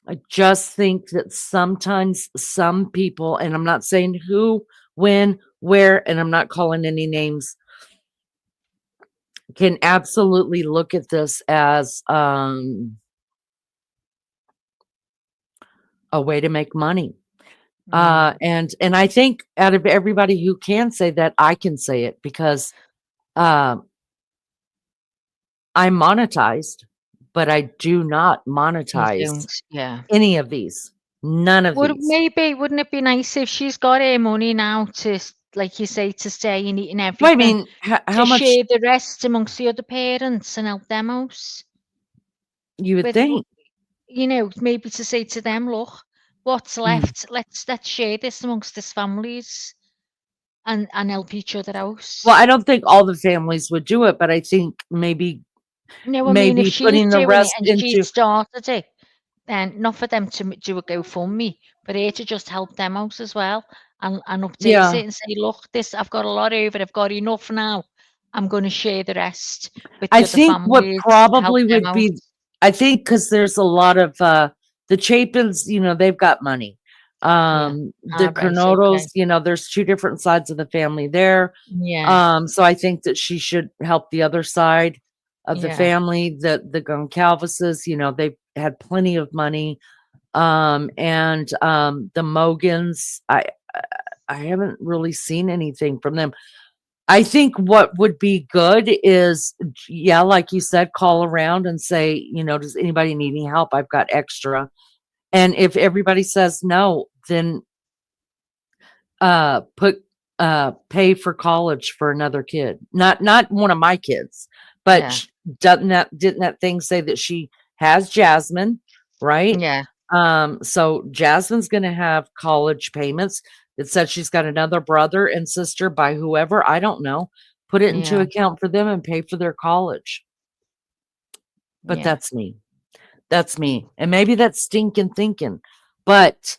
Speaker 4: I just think that sometimes some people, and I'm not saying who, when, where, and I'm not calling any names, can absolutely look at this as a way to make money.
Speaker 3: Yeah.
Speaker 4: And I think out of everybody who can say that, I can say it because I'm monetized, but I do not
Speaker 3: You
Speaker 4: monetize
Speaker 3: don't. Yeah.
Speaker 4: any of these. None of these.
Speaker 3: Wouldn't it be nice if she's got her money now to, like you say, to stay and eating
Speaker 4: Well, I
Speaker 3: everything,
Speaker 4: mean, how
Speaker 3: to
Speaker 4: much
Speaker 3: share the rest amongst the other parents and help them out
Speaker 4: you would
Speaker 3: with,
Speaker 4: think?
Speaker 3: maybe to say to them, look, what's
Speaker 4: Mm.
Speaker 3: left? Let's share this amongst this families. and help each other out.
Speaker 4: Well, I don't think all the families would do it, but I think maybe
Speaker 3: No, I mean, if she's
Speaker 4: putting the
Speaker 3: doing it
Speaker 4: rest
Speaker 3: and she
Speaker 4: into
Speaker 3: started it, then not for them to do a GoFundMe, but here to just help them out as well and update
Speaker 4: yeah.
Speaker 3: it and say, look, this I've got a lot over, I've got enough now. I'm going to share the rest with
Speaker 4: I
Speaker 3: the other
Speaker 4: think what
Speaker 3: families to help
Speaker 4: probably
Speaker 3: them
Speaker 4: would
Speaker 3: out.
Speaker 4: be, I think because there's a lot of the Chapins, they've got money.
Speaker 3: Yeah.
Speaker 4: The
Speaker 3: Right. Okay.
Speaker 4: Cornotos, there's two different sides of the family there.
Speaker 3: Yeah.
Speaker 4: So I think that she should help the other side of the
Speaker 3: Yeah.
Speaker 4: family. The Goncalvises, they've had plenty of money. And the Mogans, I haven't really seen anything from them. I think what would be good is, yeah, like you said, call around and say, does anybody need any help? I've got extra. And if everybody says no, then put pay for college for another kid. Not one of my kids, but
Speaker 3: Yeah.
Speaker 4: didn't that thing say that she has Jasmine, right?
Speaker 3: Yeah.
Speaker 4: So Jasmine's gonna have college payments. It said she's got another brother and sister by whoever, I don't know. Put it into
Speaker 3: Yeah.
Speaker 4: account for them and pay for their college. But
Speaker 3: Yeah.
Speaker 4: that's me. That's me. And maybe that's stinking thinking. But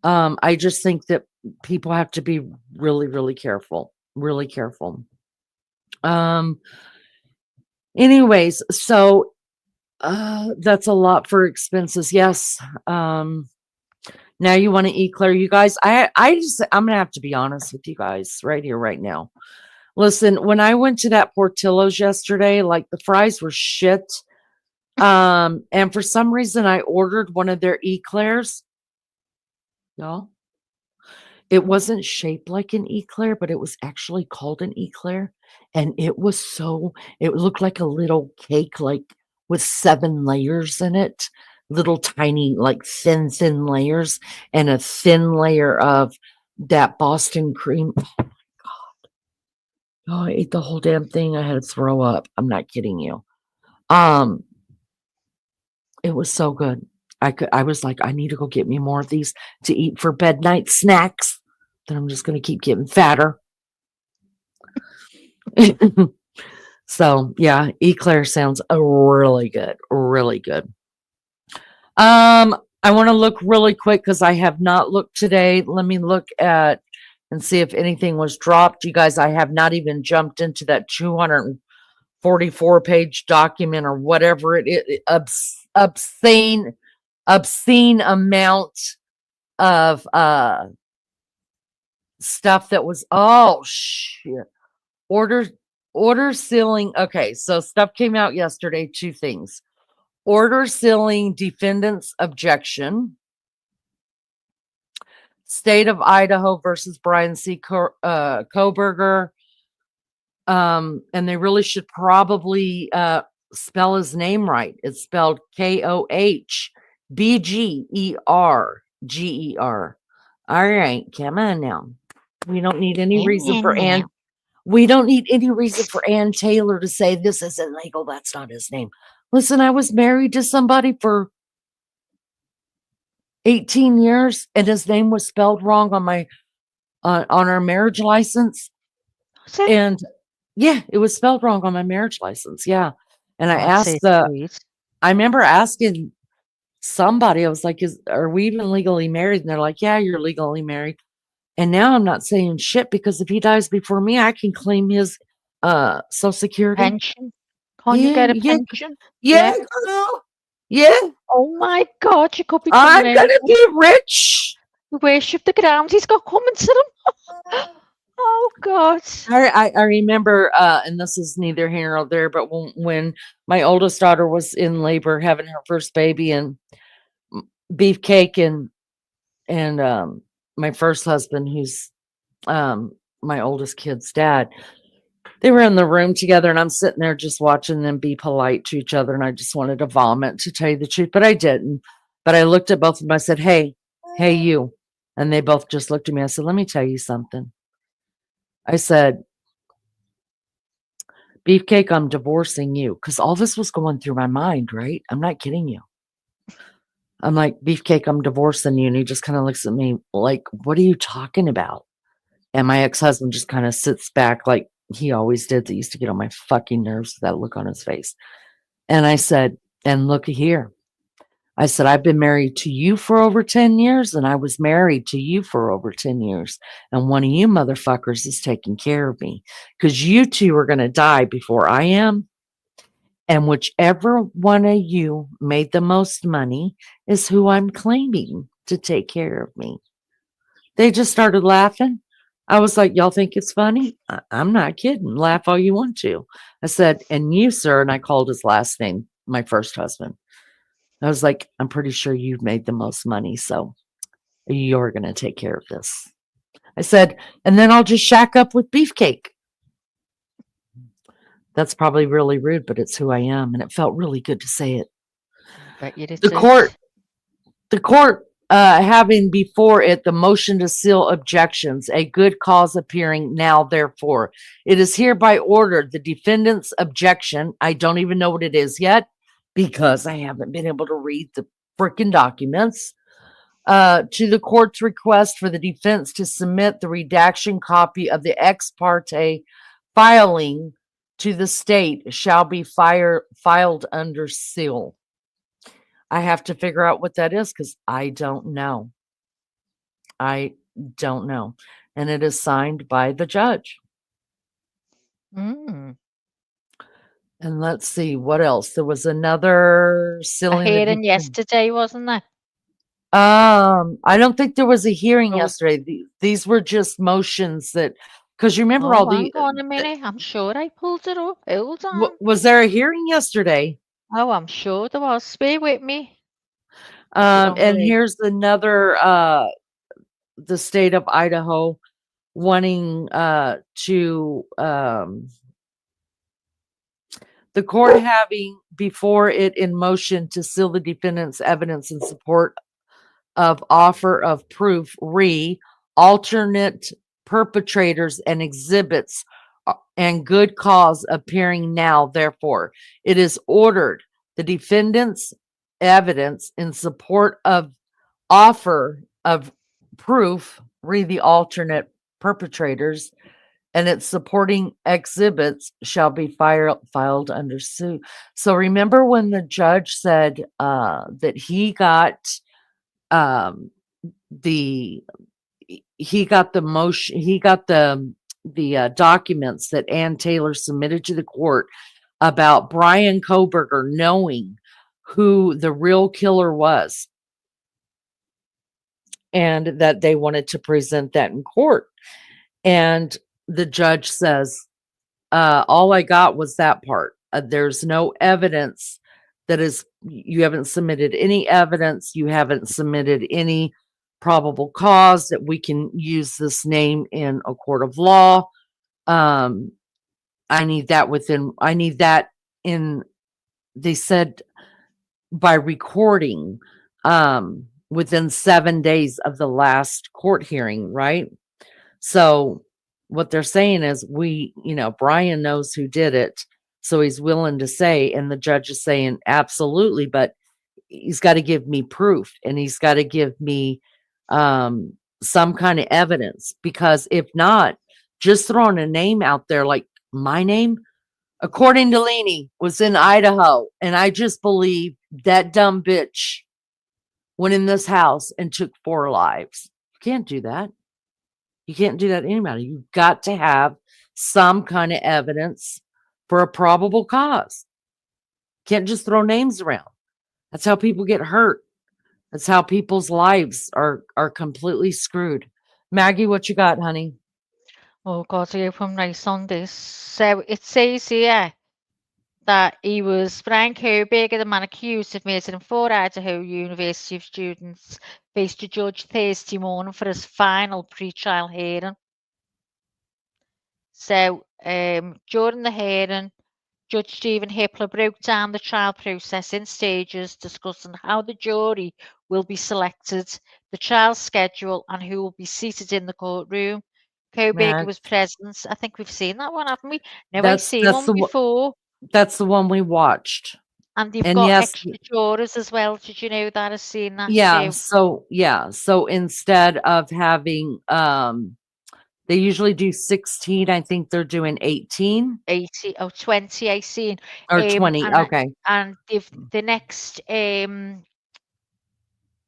Speaker 4: I just think that people have to be really, really careful. Really careful. Anyways, so that's a lot for expenses. Yes. Now you want to eat, Claire. You guys, I'm gonna have to be honest with you guys right here, right now. Listen, when I went to that Portillo's yesterday, like the fries were shit. And for some reason I ordered one of their eclairs. Y'all. It wasn't shaped like an eclair, but it was actually called an eclair. And it looked like a little cake, like with 7 layers in it, little tiny, like thin layers, and a thin layer of that Boston cream. Oh my God. Oh, I ate the whole damn thing. I had to throw up. I'm not kidding you. It was so good. I was like, I need to go get me more of these to eat for bed night snacks. Then I'm just going to keep getting fatter. So yeah, eclair sounds really good. Really good. I want to look really quick because I have not looked today. Let me look at and see if anything was dropped. You guys, I have not even jumped into that 244-page document or whatever it is. Obscene amount of stuff that was, oh shit. Order sealing. Okay, so stuff came out yesterday. 2 things. Order sealing defendant's objection. State of Idaho versus Bryan C. Kohberger. And they really should probably spell his name right. It's spelled Kohberger. All right, come on now. We don't need any reason for Ann. We don't need any reason for Ann Taylor to say this isn't legal. That's not his name. Listen, I was married to somebody for 18 years, and his name was spelled wrong on my on our marriage license. And yeah, it was spelled wrong on my marriage license. Yeah. And I remember asking somebody, I was like, are we even legally married? And they're like, yeah, you're legally married. And now I'm not saying shit because if he dies before me, I can claim his Social Security.
Speaker 3: Pension. Can't you get a pension?
Speaker 4: Yeah, girl. Yeah.
Speaker 3: Oh my God, you could be
Speaker 4: I'm gonna be rich.
Speaker 3: Worship the ground he's got coming to them. Oh God.
Speaker 4: I remember, and this is neither here nor there, but when my oldest daughter was in labor having her first baby, and Beefcake and my first husband, who's my oldest kid's dad, they were in the room together, and I'm sitting there just watching them be polite to each other, and I just wanted to vomit, to tell you the truth, but I didn't. But I looked at both of them. I said, hey, you. And they both just looked at me. I said, let me tell you something. I said, Beefcake, I'm divorcing you. Because all this was going through my mind, right? I'm not kidding you. I'm like, Beefcake, I'm divorcing you. And he just kind of looks at me like, what are you talking about? And my ex-husband just kind of sits back like he always did. That used to get on my fucking nerves, that look on his face. And I said, and look here. I said, I've been married to you for over 10 years, and I was married to you for over 10 years. And one of you motherfuckers is taking care of me because you two are going to die before I am. And whichever one of you made the most money is who I'm claiming to take care of me. They just started laughing. I was like, y'all think it's funny? I'm not kidding. Laugh all you want to. I said, and you, sir, and I called his last name, my first husband. I was like, I'm pretty sure you've made the most money, so you're going to take care of this. I said, and then I'll just shack up with Beefcake. That's probably really rude, but it's who I am, and it felt really good to say it.
Speaker 3: Bet you did
Speaker 4: The court having before it the motion to seal objections, a good cause appearing now, therefore. It is hereby ordered the defendant's objection. I don't even know what it is yet because I haven't been able to read the freaking documents. To the court's request for the defense to submit the redaction copy of the ex parte filing to the state shall be filed under seal. I have to figure out what that is because I don't know. I don't know. And it is signed by the judge.
Speaker 3: Mm.
Speaker 4: And let's see what else. There was another
Speaker 3: A
Speaker 4: sealing.
Speaker 3: hearing yesterday, wasn't there?
Speaker 4: I don't think there was a hearing
Speaker 3: Oh.
Speaker 4: yesterday. These were just motions that, because you remember
Speaker 3: Oh, hang on a minute. I'm sure I pulled it up. Hold on.
Speaker 4: Was there a hearing yesterday?
Speaker 3: Oh, I'm sure there was. Bear with me.
Speaker 4: And here's another, the state of Idaho wanting to the court having before it in motion to seal the defendant's evidence in support of offer of proof alternate perpetrators and exhibits and good cause appearing now, therefore. It is ordered the defendant's evidence in support of offer of proof the alternate perpetrators and its supporting exhibits shall be filed under suit. So remember when the judge said that he got the motion, he got the documents that Ann Taylor submitted to the court about Bryan Kohberger knowing who the real killer was, and that they wanted to present that in court. And the judge says, all I got was that part. There's no evidence you haven't submitted any evidence. You haven't submitted any probable cause that we can use this name in a court of law. I need that in, they said by recording, within 7 days of the last court hearing, right? So what they're saying is Bryan knows who did it, so he's willing to say, and the judge is saying, absolutely, but he's got to give me proof and he's got to give me some kind of evidence, because if not, just throwing a name out there like my name, according to Leanie, was in Idaho, and I just believe that dumb bitch went in this house and took 4 lives. You can't do that. You can't do that to anybody. You've got to have some kind of evidence for a probable cause. Can't just throw names around. That's how people get hurt. That's how people's lives are completely screwed. Maggie, what you got, honey?
Speaker 3: Oh, God, I hope I'm right on this. So it says here that he was Bryan Kohberger, the man accused of murdering 4 Idaho University students, faced a judge Thursday morning for his final pre-trial hearing. So during the hearing, Judge Stephen Hippler broke down the trial process in stages, discussing how the jury will be selected, the trial schedule, and who will be seated in the courtroom. Kohberger was present. I think we've seen that one, haven't we? No, I've seen one before.
Speaker 4: That's the one we watched.
Speaker 3: And they've got extra jurors as well. Did you know that? I've seen that
Speaker 4: yeah,
Speaker 3: too.
Speaker 4: So instead of having They usually do 16. I think they're doing 18
Speaker 3: 80 or 20 I seen.
Speaker 4: or 20.
Speaker 3: And
Speaker 4: Okay.
Speaker 3: the next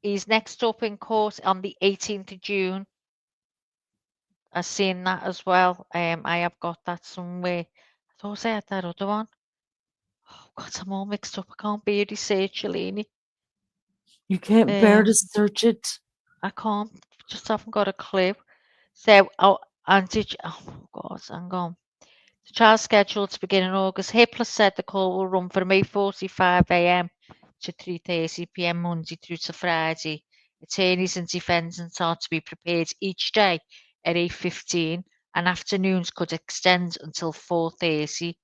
Speaker 3: he's next up in court on the 18th of June. I've seen that as well. I have got that somewhere. I thought I had that other one. Oh God, I'm all mixed up. I can't bear research, Shalini.
Speaker 4: You can't bear to
Speaker 3: Um,
Speaker 4: search it.
Speaker 3: I can't. Just haven't got a clue. So, oh, and did you, oh God, hang on. The trial's scheduled to begin in August. Hitler said the call will run from 8:45 a.m. to 3:30 p.m. Monday through to Friday. Attorneys and defendants are to be prepared each day at 8:15, and afternoons could extend until 4:30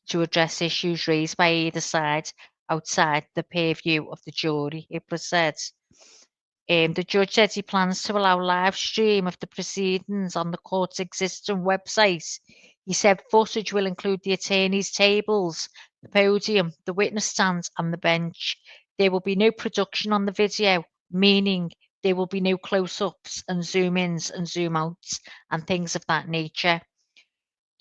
Speaker 3: to address issues raised by either side outside the purview of the jury, Hitler said. The judge said he plans to allow live stream of the proceedings on the court's existing website. He said footage will include the attorney's tables, the podium, the witness stands, and the bench. There will be no production on the video, meaning there will be no close ups and zoom ins and zoom outs and things of that nature.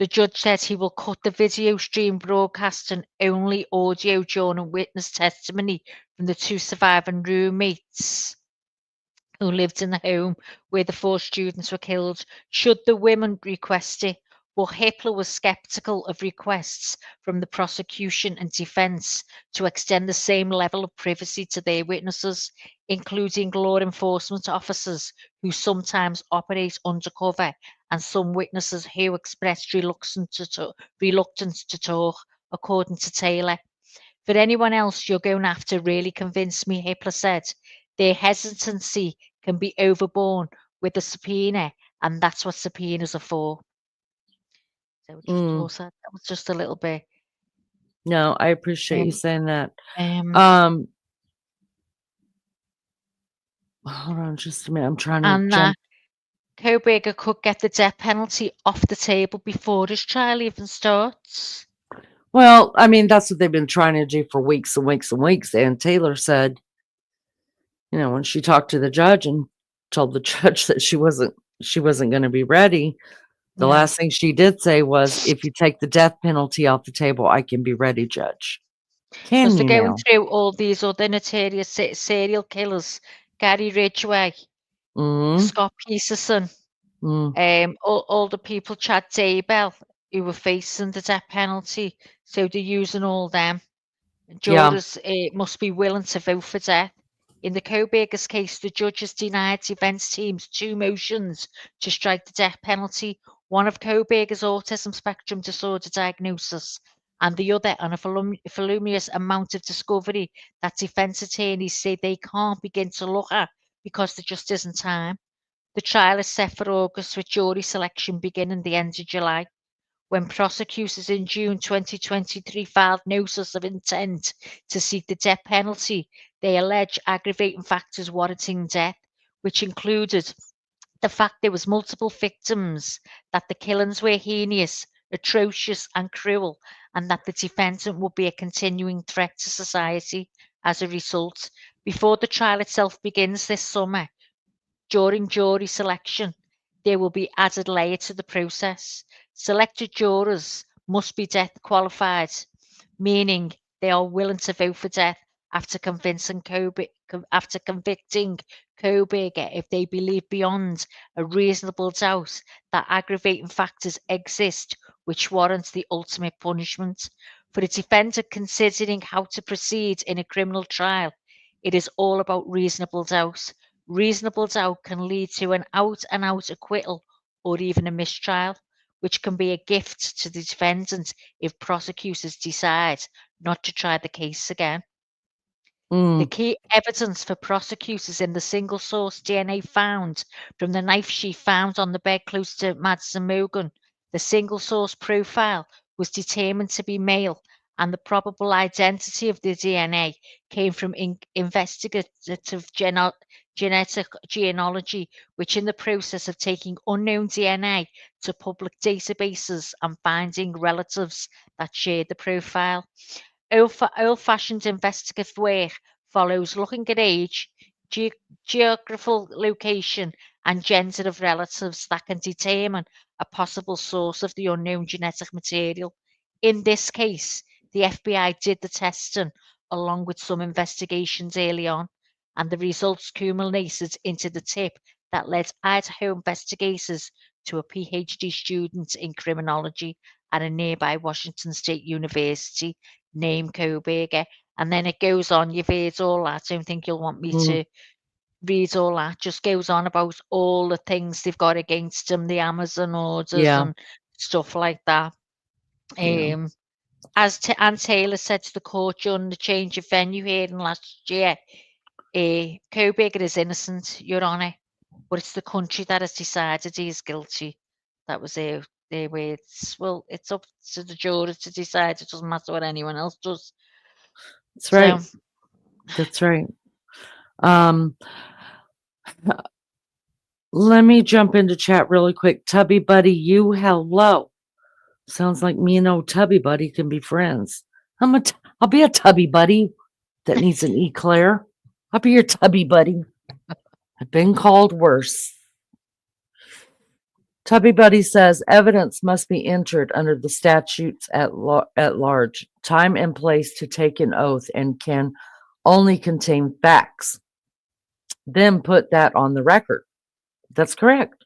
Speaker 3: The judge said he will cut the video stream broadcasting only audio during witness testimony from the two surviving roommates who lived in the home where the 4 students were killed, should the women request it. But Hitler was skeptical of requests from the prosecution and defence to extend the same level of privacy to their witnesses, including law enforcement officers who sometimes operate undercover and some witnesses who expressed reluctance to talk, according to Taylor. For anyone else, you're going to have to really convince me, Hitler said. Their hesitancy can be overborne with a subpoena, and that's what subpoenas are for. So just thought that was just a little bit.
Speaker 4: No, I appreciate you
Speaker 3: Um,
Speaker 4: saying that.
Speaker 3: um,
Speaker 4: Hold on just a minute. I'm trying to
Speaker 3: and
Speaker 4: jump.
Speaker 3: Kohberger could get the death penalty off the table before his trial even starts.
Speaker 4: Well, I mean, that's what they've been trying to do for weeks and weeks and weeks. And Taylor said, when she talked to the judge and told the judge that she wasn't going to be ready, the
Speaker 3: Yeah.
Speaker 4: last thing she did say was, if you take the death penalty off the table, I can be ready, Judge. Can
Speaker 3: Because
Speaker 4: you
Speaker 3: they're going
Speaker 4: now?
Speaker 3: through all these other notorious serial killers, Gary Ridgway,
Speaker 4: Mm-hmm.
Speaker 3: Scott Peterson,
Speaker 4: Mm.
Speaker 3: all the people, Chad Daybell, who were facing the death penalty. So they're using all them.
Speaker 4: Yeah.
Speaker 3: Jurors must be willing to vote for death. In the Kohberger's case, the judges denied defence teams 2 motions to strike the death penalty, one of Kohberger's autism spectrum disorder diagnosis, and the other on a voluminous amount of discovery that defence attorneys say they can't begin to look at because there just isn't time. The trial is set for August, with jury selection beginning the end of July. When prosecutors in June 2023 filed notice of intent to seek the death penalty, they allege aggravating factors warranting death, which included the fact there was multiple victims, that the killings were heinous, atrocious and cruel, and that the defendant would be a continuing threat to society as a result. Before the trial itself begins this summer, during jury selection, there will be added layer to the process. Selected jurors must be death qualified, meaning they are willing to vote for death after convicting Kohberger if they believe beyond a reasonable doubt that aggravating factors exist which warrant the ultimate punishment. For a defendant considering how to proceed in a criminal trial, it is all about reasonable doubt. Reasonable doubt can lead to an out and out acquittal or even a mistrial, which can be a gift to the defendant if prosecutors decide not to try the case again. The key evidence for prosecutors in the single source DNA found from the knife sheath found on the bed close to Madison Mogan, the single source profile was determined to be male, and the probable identity of the DNA came from investigative genetic genealogy, which in the process of taking unknown DNA to public databases and finding relatives that shared the profile. Old-fashioned investigative work follows looking at age, geographical location, and gender of relatives that can determine a possible source of the unknown genetic material. In this case, the FBI did the testing along with some investigations early on, and the results culminated into the tip that led Idaho investigators to a PhD student in criminology at a nearby Washington State University named Kohberger. And then it goes on. You've heard all that. I don't think you'll want me
Speaker 4: Mm,
Speaker 3: to read all that. Just goes on about all the things they've got against them, the Amazon orders
Speaker 4: yeah,
Speaker 3: and stuff like that.
Speaker 4: yeah.
Speaker 3: Um, as Ann Taylor said to the court during the change of venue hearing last year, Kohberger is innocent, Your Honour, but it's the country that has decided he is guilty. That was their words. Well, it's up to the jury to decide. It doesn't matter what anyone else does.
Speaker 4: That's
Speaker 3: So,
Speaker 4: right. That's right. Um, let me jump into chat really quick. Tubby Buddy, you hello. Sounds like me and old Tubby Buddy can be friends. I'll be a Tubby Buddy that needs an eclair. I'll be your Tubby Buddy. I've been called worse. Tubby Buddy says evidence must be entered under the statutes at large, time and place to take an oath, and can only contain facts. Then put that on the record. That's correct.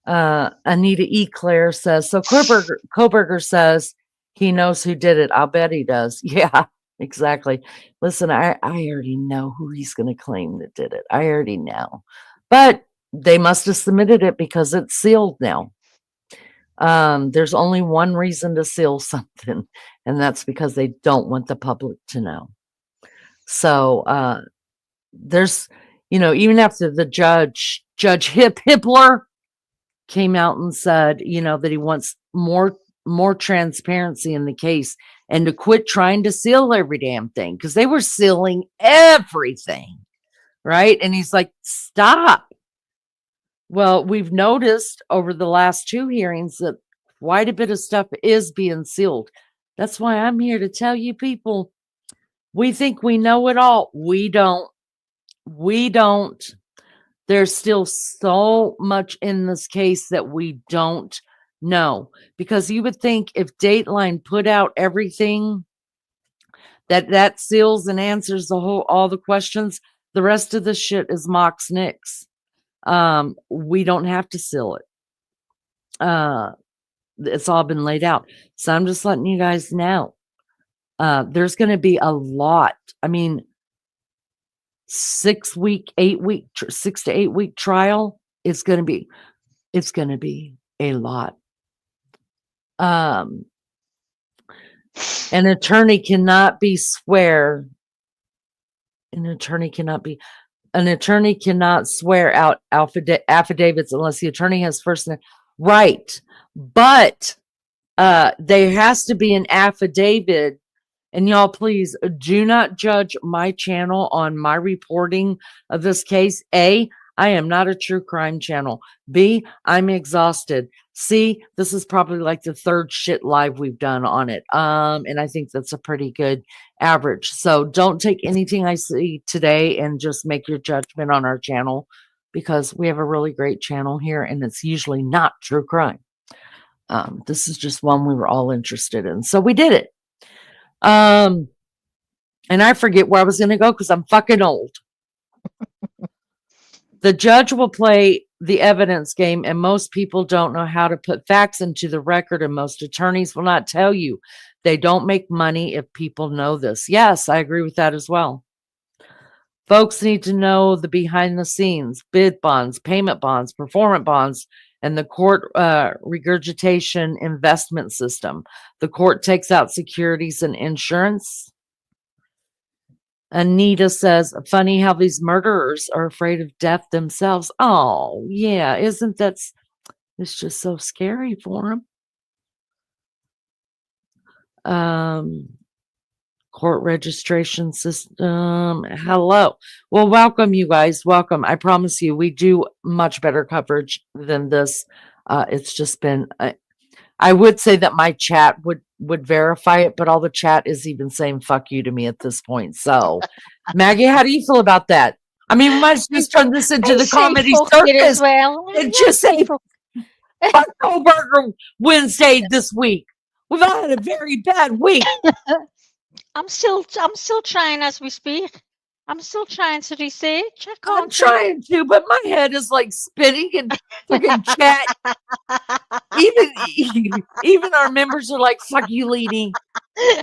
Speaker 4: Anita E. Claire says, so Kohberger says he knows who did it. I'll bet he does. Yeah, exactly. Listen, I already know who he's going to claim that did it. I already know. But they must have submitted it because it's sealed now. There's only one reason to seal something, and that's because they don't want the public to know. So there's, even after the Judge Hippler came out and said, that he wants more transparency in the case and to quit trying to seal every damn thing, because they were sealing everything, right? And he's like, stop. Well, we've noticed over the last 2 hearings that quite a bit of stuff is being sealed. That's why I'm here to tell you people, we think we know it all. We don't. There's still so much in this case that we don't know, because you would think if Dateline put out everything that seals and answers all the questions, the rest of the shit is Mox Nix. We don't have to seal it. It's all been laid out. So I'm just letting you guys know. There's going to be a lot. I mean, 6 to 8 week trial. It's going to be a lot. An attorney cannot swear out affidavits unless the attorney has first right. But there has to be an affidavit. And y'all, please do not judge my channel on my reporting of this case. A, I am not a true crime channel. B, I'm exhausted. C, this is probably like the 3rd shit live we've done on it. And I think that's a pretty good average. So don't take anything I see today and just make your judgment on our channel, because we have a really great channel here and it's usually not true crime. This is just one we were all interested in. So we did it. And I forget where I was going to go because I'm fucking old. The judge will play the evidence game, and most people don't know how to put facts into the record, and most attorneys will not tell you. They don't make money if people know this. Yes, I agree with that as well. Folks need to know the behind the scenes, bid bonds, payment bonds, performance bonds, and the court regurgitation investment system. The court takes out securities and insurance. Anita says, funny how these murderers are afraid of death themselves. Oh, yeah. It's just so scary for them. Court registration system. Hello. Well, welcome, you guys. Welcome. I promise you, we do much better coverage than this. It's just been, I would say that my chat would verify it, but all the chat is even saying fuck you to me at this point. So, Maggie, how do you feel about that? I mean, we might just turn this into
Speaker 3: I
Speaker 4: the
Speaker 3: say
Speaker 4: comedy
Speaker 3: fuck it as
Speaker 4: circus
Speaker 3: well.
Speaker 4: and
Speaker 3: I
Speaker 4: just
Speaker 3: say
Speaker 4: say
Speaker 3: fuck.
Speaker 4: fuck Kohberger Wednesday this week. We've had a very bad week.
Speaker 3: I'm still trying as we speak. I'm still trying to research. I
Speaker 4: I'm
Speaker 3: can't do
Speaker 4: trying to, but my head is like spinning and freaking chat. Even our members are like, "Fuck you, Leedy.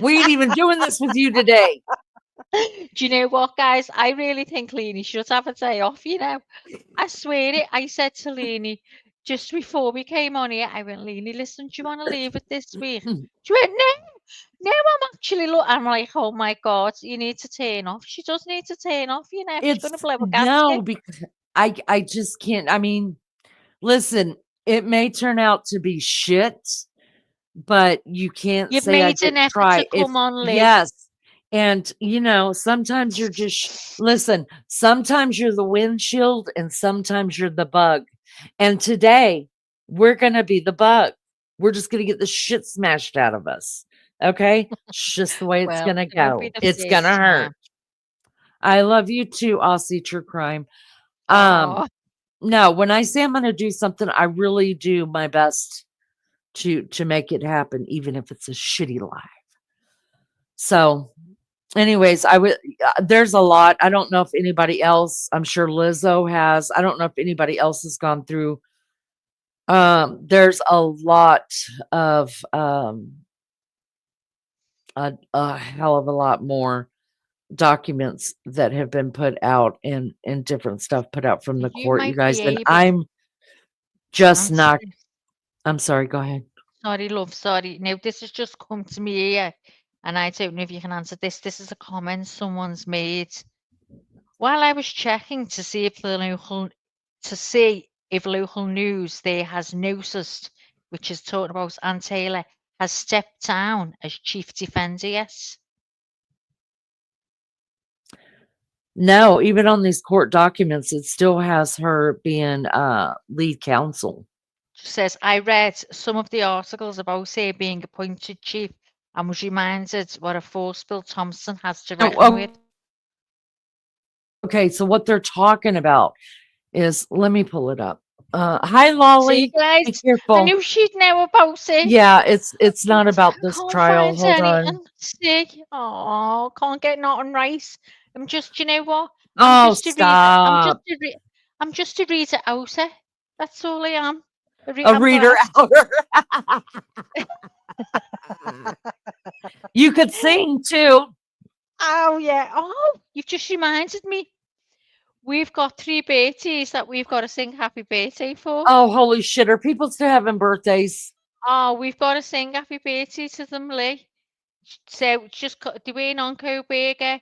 Speaker 4: We ain't even doing this with you today."
Speaker 3: Do you know what, guys? I really think Leanie should have a day off, you know. I swear it. I said to Leanie just before we came on here, I went, Leanie, listen, do you want to leave it this week? She went, no, no, I'm actually I'm like, oh my God, you need to turn off. She does need to turn off, you know, if she's going to
Speaker 4: It's
Speaker 3: blow a gasket.
Speaker 4: no, because I just can't. I mean, listen, it may turn out to be shit, but you can't
Speaker 3: You've
Speaker 4: say I
Speaker 3: made an
Speaker 4: didn't
Speaker 3: effort to
Speaker 4: try. If
Speaker 3: come on, Lee.
Speaker 4: yes, and sometimes you're just listen, sometimes you're the windshield and sometimes you're the bug. And today we're gonna be the bug. We're just gonna get the shit smashed out of us. Okay? It's just the way it's
Speaker 3: Well,
Speaker 4: gonna
Speaker 3: it won't be
Speaker 4: go.
Speaker 3: the
Speaker 4: It's gonna
Speaker 3: first
Speaker 4: hurt.
Speaker 3: time.
Speaker 4: I love you too, Aussie True Crime. Um,
Speaker 3: Oh,
Speaker 4: no, when I say I'm gonna do something, I really do my best to make it happen, even if it's a shitty lie. So, anyways, I would. There's a lot. I don't know if anybody else. I'm sure Lizzo has. I don't know if anybody else has gone through. There's a lot of a hell of a lot more documents that have been put out and different stuff put out from the
Speaker 3: you
Speaker 4: court, you
Speaker 3: might
Speaker 4: guys.
Speaker 3: be
Speaker 4: And
Speaker 3: able
Speaker 4: I'm
Speaker 3: to
Speaker 4: just
Speaker 3: answer
Speaker 4: not.
Speaker 3: this.
Speaker 4: I'm sorry. Go ahead.
Speaker 3: Sorry, love, sorry. Now, this has just come to me here, and I don't know if you can answer this. This is a comment someone's made. While I was checking to see if local news there has noticed, which is talking about Ann Taylor, has stepped down as chief defender. Yes,
Speaker 4: No, even on these court documents, it still has her being lead counsel.
Speaker 3: she says I read some of the articles about her being appointed chief and was reminded what a force Bill Thompson has to reckon with.
Speaker 4: Okay, so what they're talking about is let me pull it up. Hi
Speaker 3: See,
Speaker 4: Lolly,
Speaker 3: guys,
Speaker 4: be
Speaker 3: I
Speaker 4: careful.
Speaker 3: knew she'd know about it.
Speaker 4: Yeah, it's not about
Speaker 3: I
Speaker 4: this
Speaker 3: can't
Speaker 4: trial.
Speaker 3: find
Speaker 4: Hold on.
Speaker 3: anything. See, oh, can't get nothing right. I'm just, you know what? I'm
Speaker 4: Oh,
Speaker 3: just to read.
Speaker 4: stop.
Speaker 3: I'm just to read it out. That's all I am.
Speaker 4: A
Speaker 3: I'm
Speaker 4: reader
Speaker 3: glad.
Speaker 4: outer. You could sing too.
Speaker 3: Oh yeah. Oh, you've just reminded me. We've got 3 Beatties that we've got to sing happy birthday for.
Speaker 4: Oh, holy shit. Are people still having birthdays?
Speaker 3: Oh, we've got to sing happy birthday to them, Lee. So just doing on Kohberger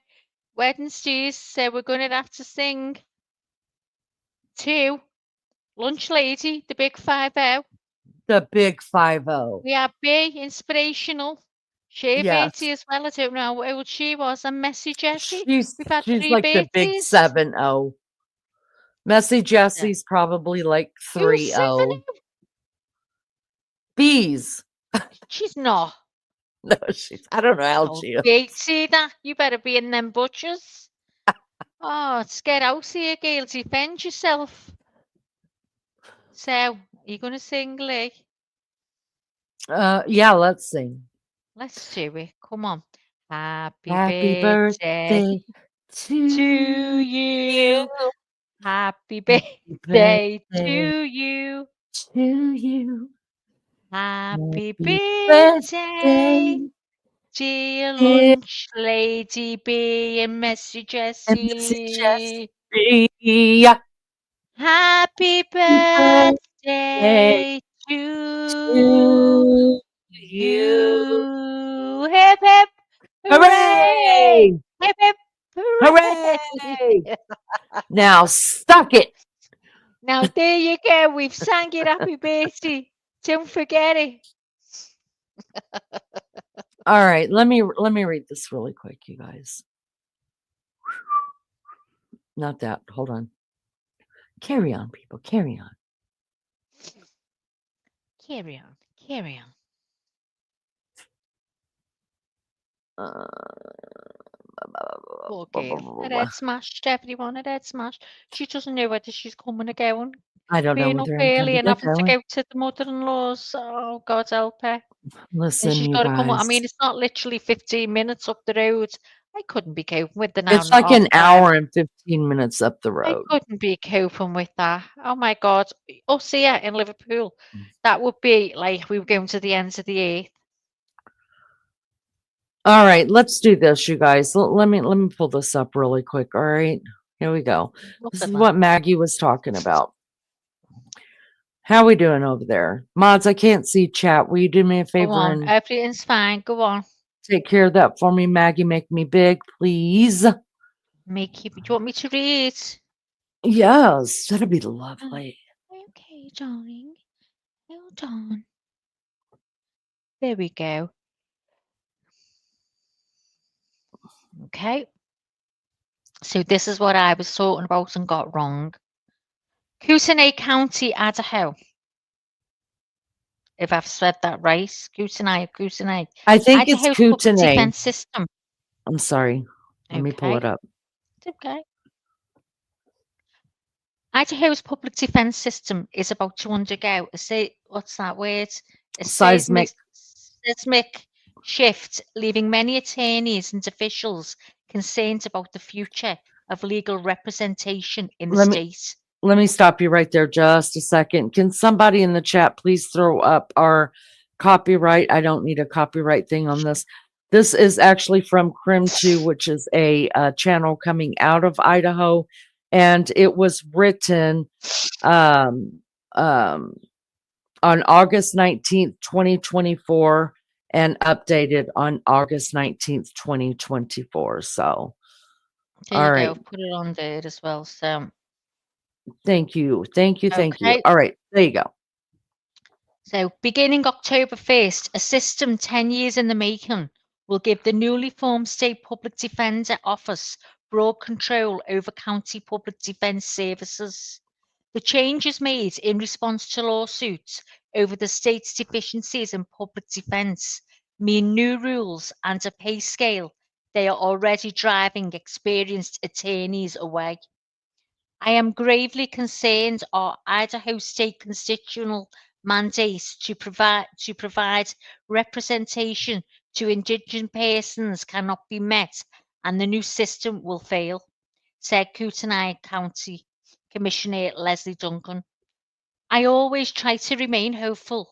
Speaker 3: Wednesdays. So we're going to have to sing to Lunch Lady, the big 5-0.
Speaker 4: The big 5-0.
Speaker 3: We have B, inspirational. She
Speaker 4: Yes.
Speaker 3: Beatty as well. I don't know how old she was. And Messy Jessie.
Speaker 4: She's
Speaker 3: We've had
Speaker 4: she's
Speaker 3: 3
Speaker 4: like the big
Speaker 3: Beatties.
Speaker 4: 7-0. Messy
Speaker 3: Yeah.
Speaker 4: Jessie's probably like
Speaker 3: Who's
Speaker 4: 3-0.
Speaker 3: 7?
Speaker 4: Bees.
Speaker 3: She's not.
Speaker 4: No, I don't know how
Speaker 3: Oh,
Speaker 4: she is.
Speaker 3: Kate, see that? You better be in them butchers. Oh, let's get out here, girl. Defend yourself. So, are you going to sing, Lee?
Speaker 4: Yeah, let's sing.
Speaker 3: Let's do it. Come on. Happy
Speaker 4: Happy
Speaker 3: birthday
Speaker 4: birthday to
Speaker 3: to
Speaker 4: you.
Speaker 3: you. Happy
Speaker 4: Happy
Speaker 3: birthday
Speaker 4: birthday
Speaker 3: to you.
Speaker 4: to you.
Speaker 3: Happy
Speaker 4: Happy
Speaker 3: birthday,
Speaker 4: birthday,
Speaker 3: dear
Speaker 4: dear
Speaker 3: lunch lady B and Messy
Speaker 4: Mrs.
Speaker 3: Jessie.
Speaker 4: Jessie.
Speaker 3: Happy
Speaker 4: Happy birthday
Speaker 3: birthday to
Speaker 4: to you.
Speaker 3: you. Hip hip hooray!
Speaker 4: Hooray!
Speaker 3: Hip hip hooray!
Speaker 4: Hooray! Now suck it.
Speaker 3: Now there you go. We've sang it happy birthday. Don't forget it.
Speaker 4: All right, let me read this really quick, you guys. Not that. Hold on. Carry on, people. Carry on.
Speaker 3: Carry on. Carry on.
Speaker 4: Uh,
Speaker 3: Poor
Speaker 4: blah, blah,
Speaker 3: girl.
Speaker 4: blah, blah,
Speaker 3: Her
Speaker 4: blah.
Speaker 3: head smashed, everyone. Her head smashed. She doesn't know whether she's coming or going.
Speaker 4: I don't know
Speaker 3: Being up
Speaker 4: whether I'm
Speaker 3: early
Speaker 4: coming
Speaker 3: and
Speaker 4: or
Speaker 3: having to
Speaker 4: going.
Speaker 3: go to the mother-in-law's. Oh, God help her. And
Speaker 4: Listen,
Speaker 3: she's
Speaker 4: you
Speaker 3: got to come. I
Speaker 4: guys.
Speaker 3: mean, it's not literally 15 minutes up the road. I couldn't be coping with an hour
Speaker 4: It's
Speaker 3: and a
Speaker 4: like
Speaker 3: half
Speaker 4: an
Speaker 3: drive.
Speaker 4: hour and 15 minutes up the
Speaker 3: I
Speaker 4: road.
Speaker 3: couldn't be coping with that. Oh my God. Us here in Liverpool, that would be like we were going to the ends of the earth.
Speaker 4: All right, let's do this, you guys. Let me pull this up really quick. All right, here we go.
Speaker 3: Look
Speaker 4: This
Speaker 3: at
Speaker 4: is
Speaker 3: that.
Speaker 4: what Maggie was talking about. How we doing over there? Mods, I can't see chat. Will you do me a
Speaker 3: Go
Speaker 4: favor
Speaker 3: on.
Speaker 4: and
Speaker 3: Everything's fine. Go on.
Speaker 4: take care of that for me, Maggie? Make me big, please.
Speaker 3: Make you. Do you want me to read?
Speaker 4: Yes, that'd be lovely.
Speaker 3: Okay, darling. Hold on. There we go. Okay. So this is what I was talking about and got wrong. Kootenai County, Idaho. If I've said that right. Kootenai.
Speaker 4: I think it's
Speaker 3: Idaho's public
Speaker 4: Kootenai.
Speaker 3: defense system.
Speaker 4: I'm sorry. Let me pull it
Speaker 3: Okay.
Speaker 4: up.
Speaker 3: It's okay. Idaho's public defense system is about to undergo what's that word? A
Speaker 4: Seismic.
Speaker 3: seismic shift, leaving many attorneys and officials concerned about the future of legal representation in the state.
Speaker 4: Let me stop you right there just a second. Can somebody in the chat please throw up our copyright? I don't need a copyright thing on this. This is actually from Crim2, which is a channel coming out of Idaho, and it was written on August 19th, 2024, and updated on August 19th, 2024. So,
Speaker 3: There
Speaker 4: all
Speaker 3: you
Speaker 4: right.
Speaker 3: go. Put it on there as well. So,
Speaker 4: Thank you. Thank you. Thank you.
Speaker 3: okay.
Speaker 4: All right. There you go.
Speaker 3: So, beginning October 1st, a system 10 years in the making will give the newly formed State Public Defender Office broad control over county public defence services. The change is made in response to lawsuits over the state's deficiencies in public defence, mean new rules and a pay scale. They are already driving experienced attorneys away. I am gravely concerned our Idaho state constitutional mandate to provide representation to Indigenous persons cannot be met, and the new system will fail, said Kootenai County Commissioner Leslie Duncan. I always try to remain hopeful,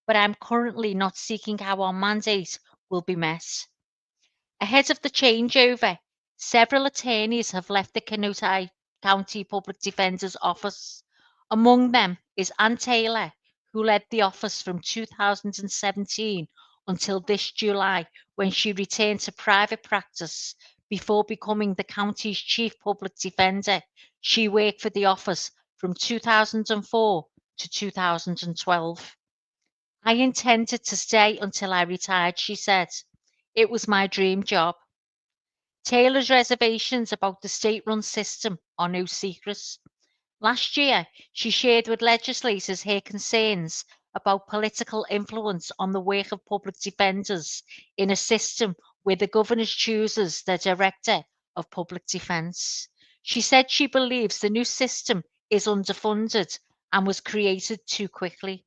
Speaker 3: but I'm currently not seeking how our mandate will be met. Ahead of the changeover, several attorneys have left the Kootenai County Public Defender's Office. Among them is Ann Taylor, who led the office from 2017 until this July, when she returned to private practice. Before becoming the county's chief public defender, she worked for the office from 2004 to 2012. I intended to stay until I retired, she said. It was my dream job. Taylor's reservations about the state-run system are no secret. Last year, she shared with legislators her concerns about political influence on the work of public defenders in a system where the governor chooses the director of public defence. She said she believes the new system is underfunded and was created too quickly.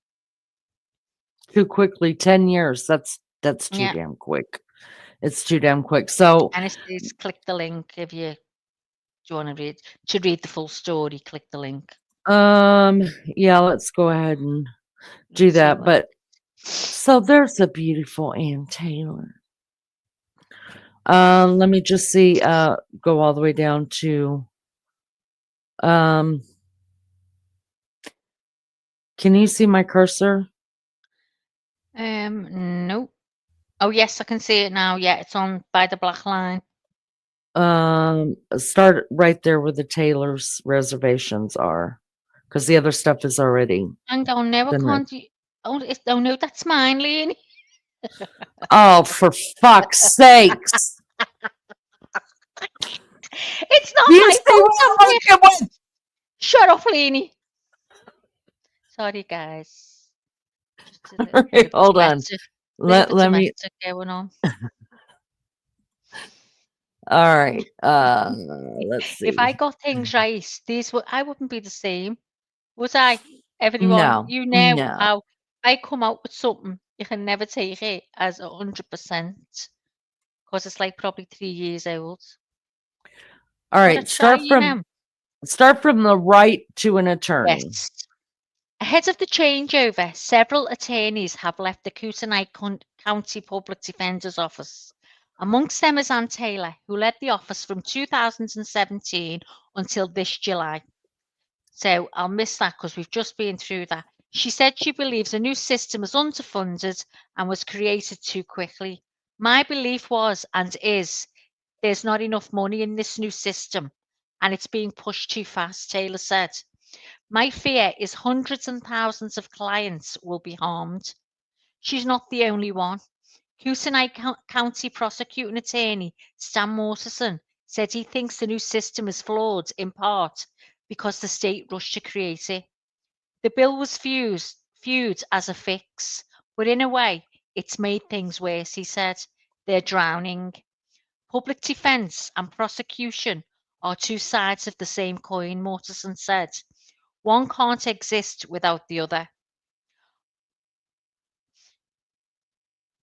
Speaker 4: Too quickly, 10 years. That's too damn quick. It's too damn quick. So,
Speaker 3: And it says click the link if you want to read the full story, click the link.
Speaker 4: yeah, let's go ahead and do that. But so there's a beautiful Ann Taylor. Let me just see, go all the way down to, can you see my cursor?
Speaker 3: No. Oh, yes, I can see it now. Yeah, it's on by the black line.
Speaker 4: Start right there where the Taylor's reservations are, because the other stuff is already.
Speaker 3: Hang on, no, I can't. Oh, no, that's mine, Leanne.
Speaker 4: Oh, for fuck's sakes.
Speaker 3: It's not
Speaker 4: You
Speaker 3: my
Speaker 4: see
Speaker 3: fault.
Speaker 4: what I'm working with?
Speaker 3: Shut up, Leanne. Sorry, guys. Just a little
Speaker 4: Okay, hold on. Let me
Speaker 3: going on.
Speaker 4: All right. Let's
Speaker 3: If I
Speaker 4: see.
Speaker 3: got things right, I wouldn't be the same, would I? Everyone,
Speaker 4: No,
Speaker 3: you know
Speaker 4: no.
Speaker 3: how I come out with something, you can never take it as 100% because it's like probably 3 years old.
Speaker 4: All
Speaker 3: But I
Speaker 4: right.
Speaker 3: try, you know.
Speaker 4: Start from the right to an attorney.
Speaker 3: Yes. Ahead of the changeover, several attorneys have left the Kootenai County Public Defender's Office. Amongst them is Ann Taylor, who led the office from 2017 until this July. So I'll miss that because we've just been through that. She said she believes the new system is underfunded and was created too quickly. My belief was and is there's not enough money in this new system and it's being pushed too fast, Taylor said. My fear is hundreds and thousands of clients will be harmed. She's not the only one. Kootenai County prosecuting attorney Stan Mortensen said he thinks the new system is flawed in part because the state rushed to create it. The bill was viewed as a fix, but in a way, it's made things worse, he said. They're drowning. Public defence and prosecution are two sides of the same coin, Mortensen said. One can't exist without the other.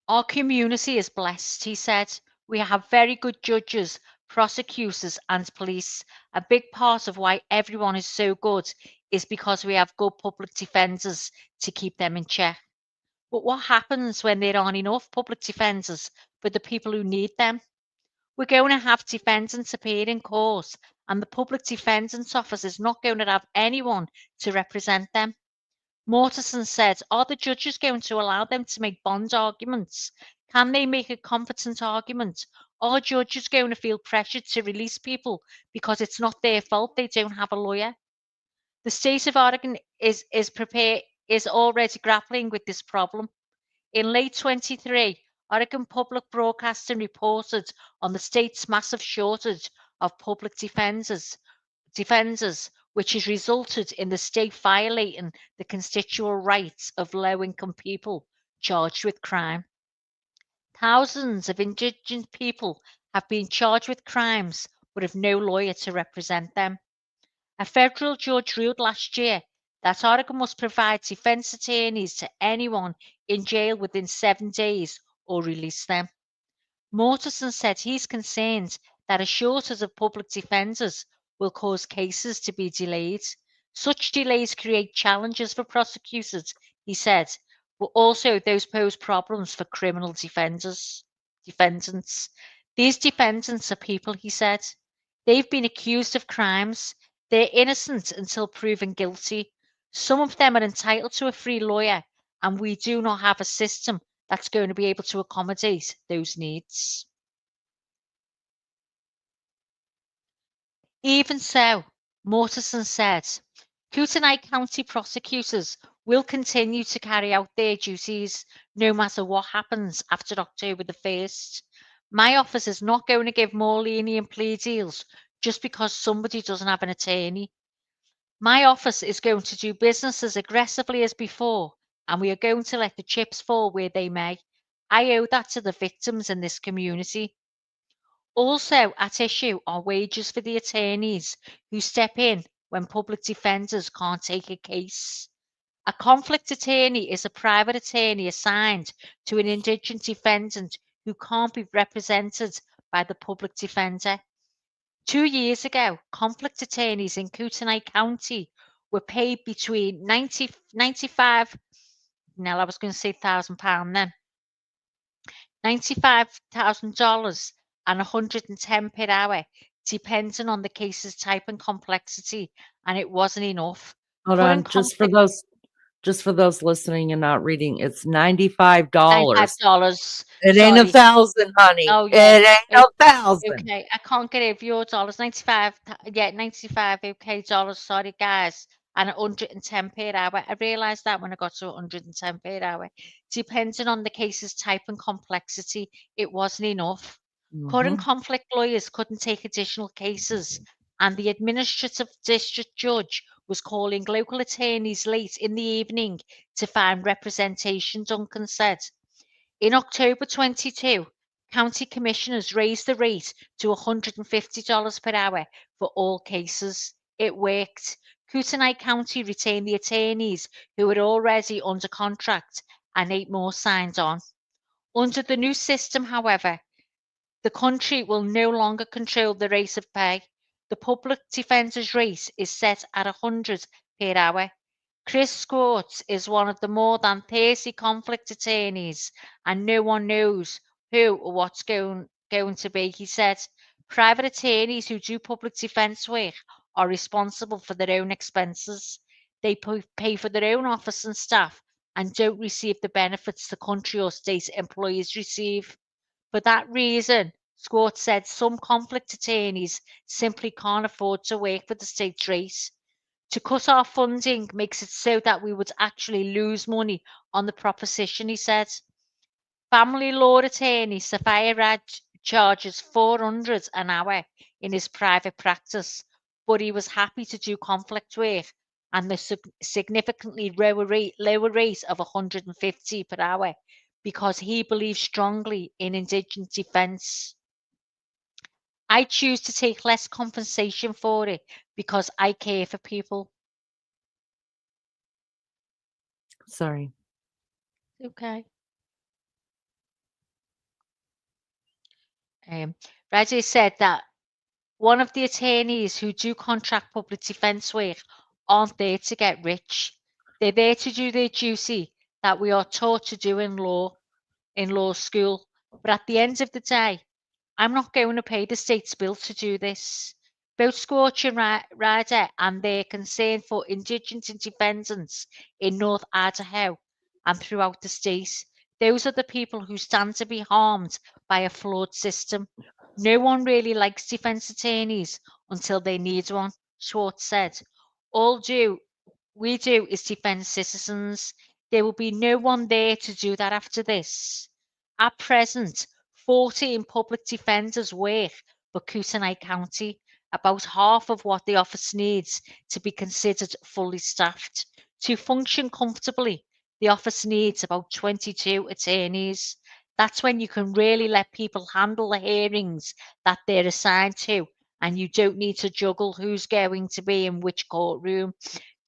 Speaker 3: Our community is blessed, he said. We have very good judges, prosecutors, and police. A big part of why everyone is so good is because we have good public defenders to keep them in check. But what happens when there aren't enough public defenders for the people who need them? We're going to have defendants appear in court, and the public defendant's office is not going to have anyone to represent them. Mortensen said, are the judges going to allow them to make bond arguments? Can they make a competent argument? Are judges going to feel pressured to release people because it's not their fault they don't have a lawyer? The state of Oregon is already grappling with this problem. In late 23, Oregon Public Broadcasting reported on the state's massive shortage of public defenders, which has resulted in the state violating the constitutional rights of low-income people charged with crime. Thousands of Indigenous people have been charged with crimes but have no lawyer to represent them. A federal judge ruled last year that Oregon must provide defense attorneys to anyone in jail within 7 days or release them. Mortensen said he's concerned that a shortage of public defenders will cause cases to be delayed. Such delays create challenges for prosecutors, he said, but also those pose problems for criminal defendants. These defendants are people, he said. They've been accused of crimes. They're innocent until proven guilty. Some of them are entitled to a free lawyer, and we do not have a system that's going to be able to accommodate those needs. Even so, Mortensen said, Kootenai County prosecutors will continue to carry out their duties no matter what happens after October the 1st. My office is not going to give more lenient plea deals just because somebody doesn't have an attorney. My office is going to do business as aggressively as before, and we are going to let the chips fall where they may. I owe that to the victims in this community. Also at issue are wages for the attorneys who step in when public defenders can't take a case. A conflict attorney is a private attorney assigned to an indigent defendant who can't be represented by the public defender. 2 years ago, conflict attorneys in Kootenai County were paid between 95, now I was going to say £1,000 then, $95,000 and 110 per hour, depending on the case's type and complexity, and it wasn't enough.
Speaker 4: Hold
Speaker 3: Current
Speaker 4: on,
Speaker 3: conflict
Speaker 4: just for those listening and not reading, it's $95.
Speaker 3: $95.
Speaker 4: It ain't
Speaker 3: Sorry.
Speaker 4: 1,000, honey.
Speaker 3: Oh yeah.
Speaker 4: It ain't no 1,000.
Speaker 3: Okay, I can't get over your dollars. 95, yeah, 95 okay dollars. Sorry, guys. And 110 per hour. I realized that when I got to 110 per hour. Depending on the case's type and complexity, it wasn't enough. Current conflict lawyers couldn't take additional cases, and the administrative district judge was calling local attorneys late in the evening to find representation, Duncan said. In October 22, county commissioners raised the rate to $150 per hour for all cases. It worked. Kootenai County retained the attorneys who were already under contract and 8 more signed on. Under the new system, however, the country will no longer control the rate of pay. The public defender's rate is set at 100 per hour. Chris Squartz is one of the more than 30 conflict attorneys, and no one knows who or what's going to be, he said. Private attorneys who do public defence work are responsible for their own expenses. They pay for their own office and staff and don't receive the benefits the country or state employees receive. For that reason, Squartz said some conflict attorneys simply can't afford to work for the state rate. To cut our funding makes it so that we would actually lose money on the proposition, he said. Family law attorney Sapphire Raj charges $400 an hour in his private practice, but he was happy to do conflict work and the significantly lower rate of $150 per hour because he believes strongly in indigent defence. I choose to take less compensation for it because I care for people.
Speaker 4: Sorry.
Speaker 3: Okay. Rajesh said that one of the attorneys who do contract public defence work aren't there to get rich. They're there to do their duty that we are taught to do in law school. But at the end of the day, I'm not going to pay the state's bill to do this. Both Scorch and Ryder and their concern for indigent independence in North Idaho and throughout the state, those are the people who stand to be harmed by a flawed system. No one really likes defense attorneys until they need one, Schwartz said. All we do is defend citizens. There will be no one there to do that after this. At present, 14 public defenders work for Kootenai County, about half of what the office needs to be considered fully staffed. To function comfortably, the office needs about 22 attorneys. That's when you can really let people handle the hearings that they're assigned to, and you don't need to juggle who's going to be in which courtroom.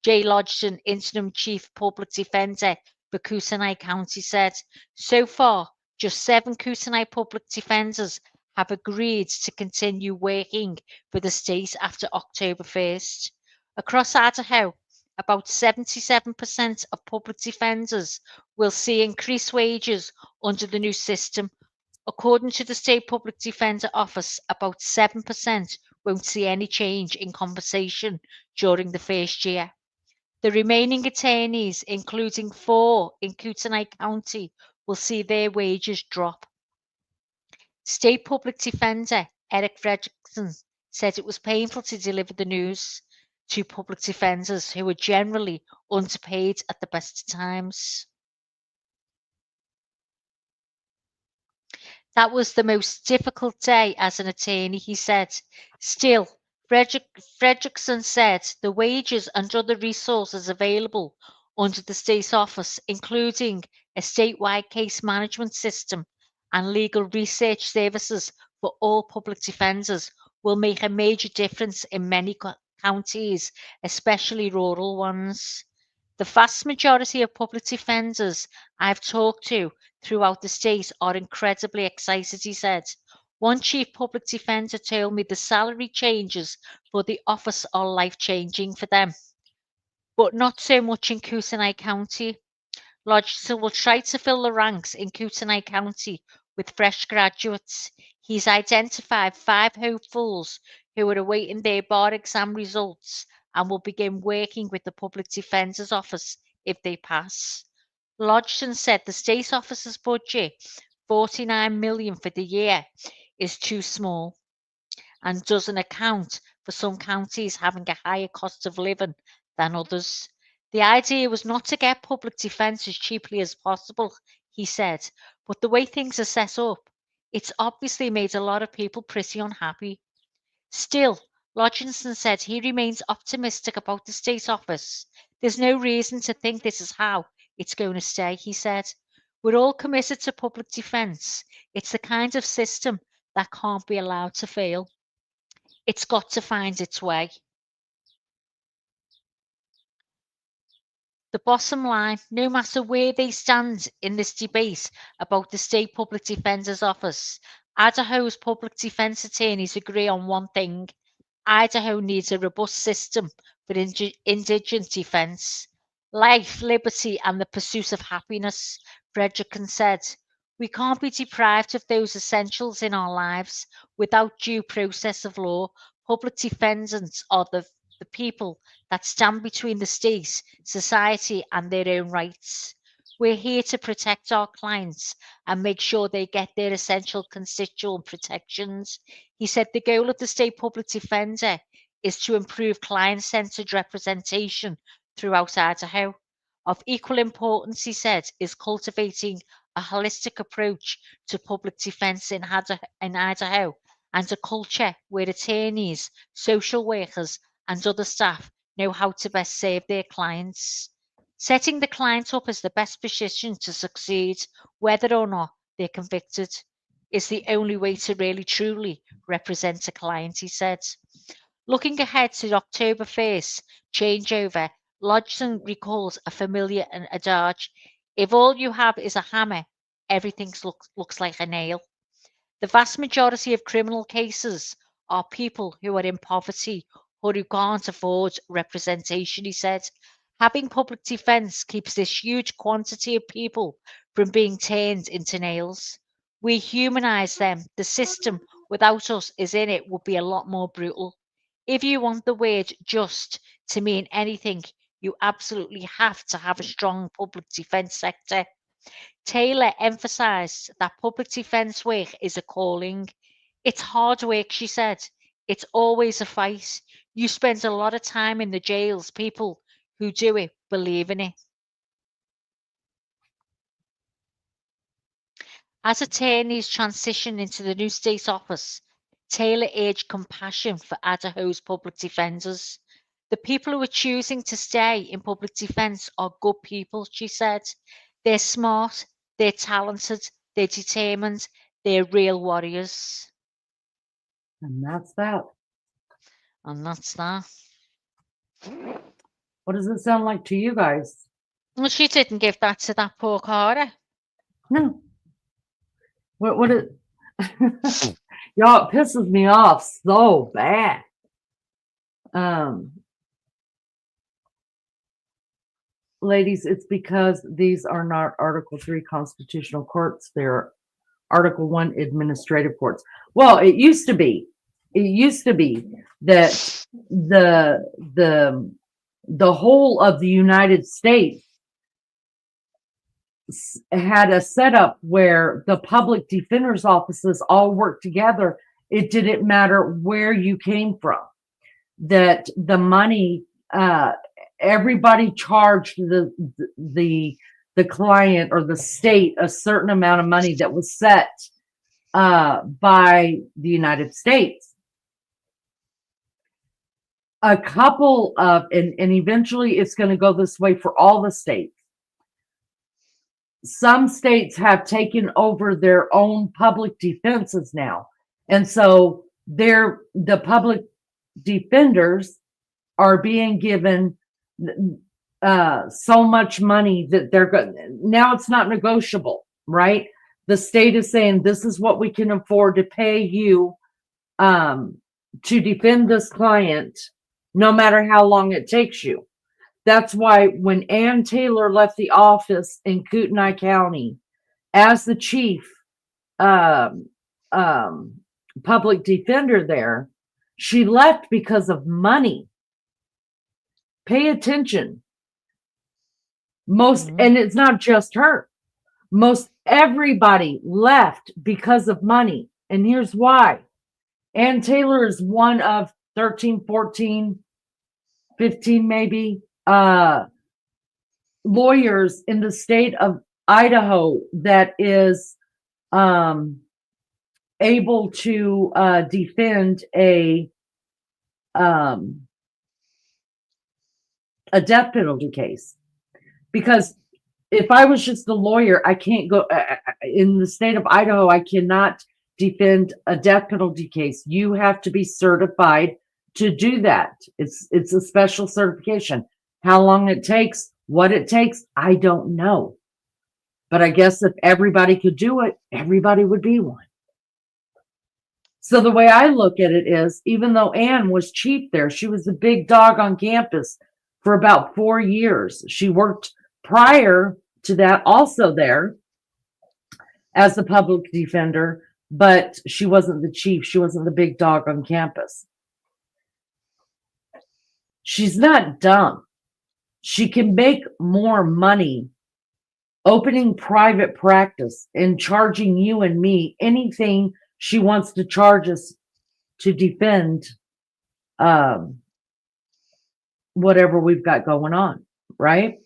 Speaker 3: Jay Lodgson, interim chief public defender for Kootenai County, said, so far, just 7 Kootenai public defenders have agreed to continue working for the state after October 1st. Across Idaho, about 77% of public defenders will see increased wages under the new system. According to the State Public Defender Office, about 7% won't see any change in compensation during the first year. The remaining attorneys, including 4 in Kootenai County, will see their wages drop. State Public Defender Eric Fredrickson said it was painful to deliver the news to public defenders who were generally underpaid at the best of times. That was the most difficult day as an attorney, he said. Still, Fredrickson said the wages and other resources available under the state office, including a statewide case management system and legal research services for all public defenders, will make a major difference in many counties, especially rural ones. The vast majority of public defenders I've talked to throughout the state are incredibly excited, he said. One chief public defender told me the salary changes for the office are life-changing for them, but not so much in Kootenai County. Lodgson will try to fill the ranks in Kootenai County with fresh graduates. He's identified 5 hopefuls who are awaiting their bar exam results and will begin working with the Public Defender's Office if they pass. Lodgson said the state office's budget, $49 million for the year, is too small and doesn't account for some counties having a higher cost of living than others. The idea was not to get public defence as cheaply as possible, he said, but the way things are set up, it's obviously made a lot of people pretty unhappy. Still, Lodginson said he remains optimistic about the state office. There's no reason to think this is how it's going to stay, he said. We're all committed to public defence. It's the kind of system that can't be allowed to fail. It's got to find its way. The bottom line, no matter where they stand in this debate about the State Public Defender's Office, Idaho's public defence attorneys agree on one thing. Idaho needs a robust system for indigent defence. Life, liberty, and the pursuit of happiness, Frederickson said. We can't be deprived of those essentials in our lives without due process of law. Public defenders are the people that stand between the state, society, and their own rights. We're here to protect our clients and make sure they get their essential constituent protections. He said the goal of the state public defender is to improve client-centered representation throughout Idaho. Of equal importance, he said, is cultivating a holistic approach to public defense in Idaho and a culture where attorneys, social workers, and other staff know how to best serve their clients. Setting the client up as the best position to succeed, whether or not they're convicted, is the only way to really truly represent a client, he said. Looking ahead to October 1st changeover, Lodgson recalls a familiar adage: if all you have is a hammer, everything looks like a nail. The vast majority of criminal cases are people who are in poverty or who can't afford representation, he said. Having public defence keeps this huge quantity of people from being turned into nails. We humanise them. The system without us is in it would be a lot more brutal. If you want the word just to mean anything, you absolutely have to have a strong public defence sector. Taylor emphasised that public defence work is a calling. It's hard work, she said. It's always a fight. You spend a lot of time in the jails. People who do it believe in it. As attorneys transition into the new state office, Taylor urged compassion for Idaho's public defenders. The people who are choosing to stay in public defence are good people, she said. They're smart, they're talented, they're determined, they're real warriors.
Speaker 4: And that's that.
Speaker 3: And that's that.
Speaker 4: What does it sound like to you guys?
Speaker 3: Well, she didn't give that to that poor Cara.
Speaker 4: No. What it y'all, it pisses me off so bad. Ladies, it's because these are not Article 3 constitutional courts. They're Article 1 administrative courts. Well, it used to be. It used to be that the whole of the United States had a setup where the public defender's offices all worked together. It didn't matter where you came from. That the money, everybody charged the client or the state a certain amount of money that was set by the United States. A couple of, and eventually it's going to go this way for all the states. Some states have taken over their own public defenses now. And so the public defenders are being given so much money that they're going, now it's not negotiable, right? The state is saying, this is what we can afford to pay you to defend this client, no matter how long it takes you. That's why when Ann Taylor left the office in Kootenai County as the chief public defender there, she left because of money. Pay attention. And it's not just her. Most everybody left because of money. And here's why. Ann Taylor is one of 13, 14, 15 maybe lawyers in the state of Idaho that is able to defend a death penalty case. Because if I was just a lawyer, I can't go in the state of Idaho. I cannot defend a death penalty case. You have to be certified to do that. It's a special certification. How long it takes, what it takes, I don't know. But I guess if everybody could do it, everybody would be one. So the way I look at it is, even though Anne was chief there, she was the big dog on campus for about 4 years. She worked prior to that also there as the public defender, but she wasn't the chief. She wasn't the big dog on campus. She's not dumb. She can make more money opening private practice and charging you and me anything she wants to charge us to defend whatever we've got going on, right?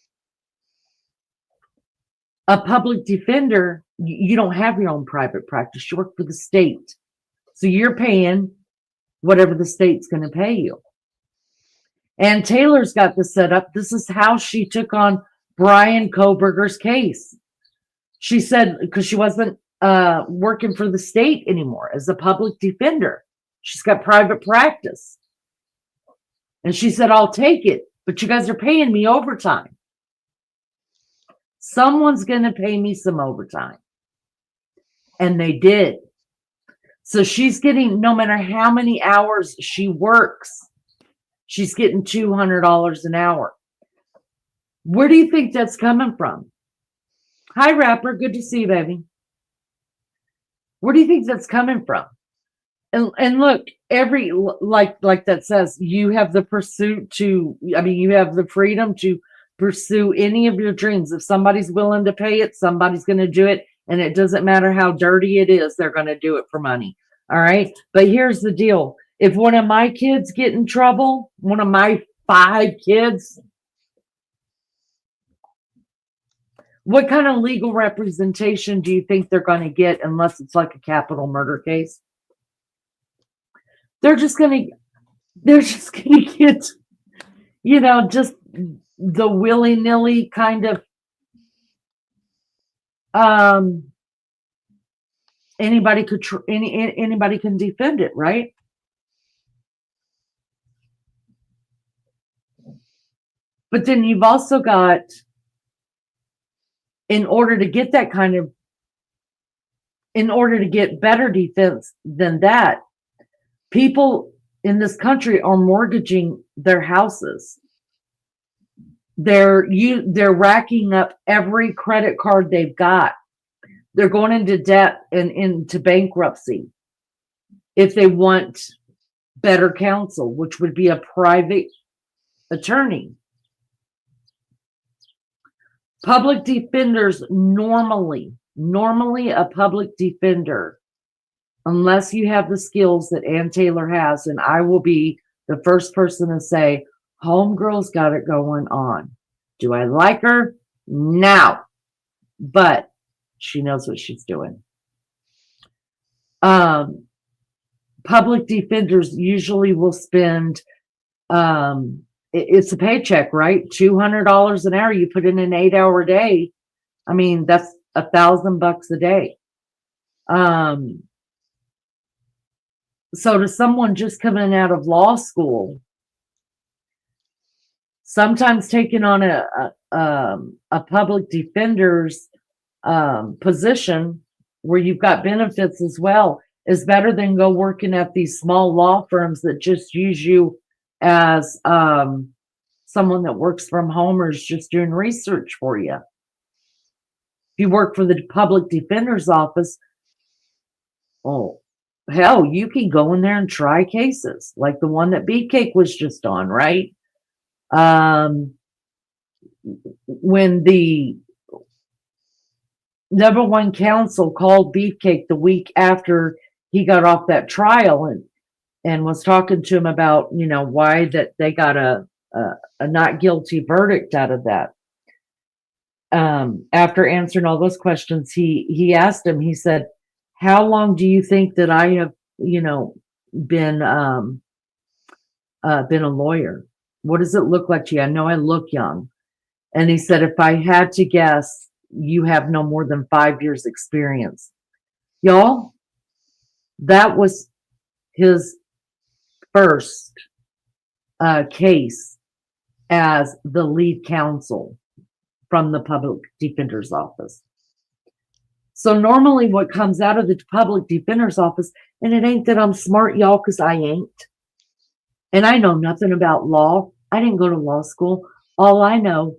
Speaker 4: A public defender, you don't have your own private practice. You work for the state. So you're paying whatever the state's going to pay you. And Taylor's got this set up. This is how she took on Bryan Kohberger's case. She said, because she wasn't working for the state anymore as a public defender. She's got private practice. And she said, I'll take it, but you guys are paying me overtime. Someone's going to pay me some overtime. And they did. So she's getting, no matter how many hours she works, she's getting $200 an hour. Where do you think that's coming from? Hi, Rapper. Good to see you, baby. Where do you think that's coming from? And look, every like that says, you have the pursuit to, you have the freedom to pursue any of your dreams. If somebody's willing to pay it, somebody's going to do it. And it doesn't matter how dirty it is, they're going to do it for money. All right. But here's the deal. If one of my kids get in trouble, one of my 5 kids, what kind of legal representation do you think they're going to get unless it's like a capital murder case? They're just going to get, just the willy-nilly kind of, anybody can defend it, right? But then you've also got, in order to get better defense than that, people in this country are mortgaging their houses. They're racking up every credit card they've got. They're going into debt and into bankruptcy if they want better counsel, which would be a private attorney. Public defenders normally a public defender, unless you have the skills that Ann Taylor has, and I will be the first person to say, homegirl's got it going on. Do I like her? No. But she knows what she's doing. Public defenders usually will spend, it's a paycheck, right? $200 an hour. You put in an 8-hour day. That's $1,000 a day. So to someone just coming out of law school, sometimes taking on a public defender's position where you've got benefits as well is better than go working at these small law firms that just use you as someone that works from home or is just doing research for you. If you work for the public defender's office, oh, hell, you can go in there and try cases like the one that Beefcake was just on, right? When the number one counsel called Beefcake the week after he got off that trial and was talking to him about, why that they got a not guilty verdict out of that. After answering all those questions, he asked him, he said, how long do you think that I have, been a lawyer? What does it look like to you? I know I look young. And he said, if I had to guess, you have no more than 5 years experience. Y'all, that was his first case as the lead counsel from the public defender's office. So normally what comes out of the public defender's office, and it ain't that I'm smart, y'all, because I ain't. And I know nothing about law. I didn't go to law school. All I know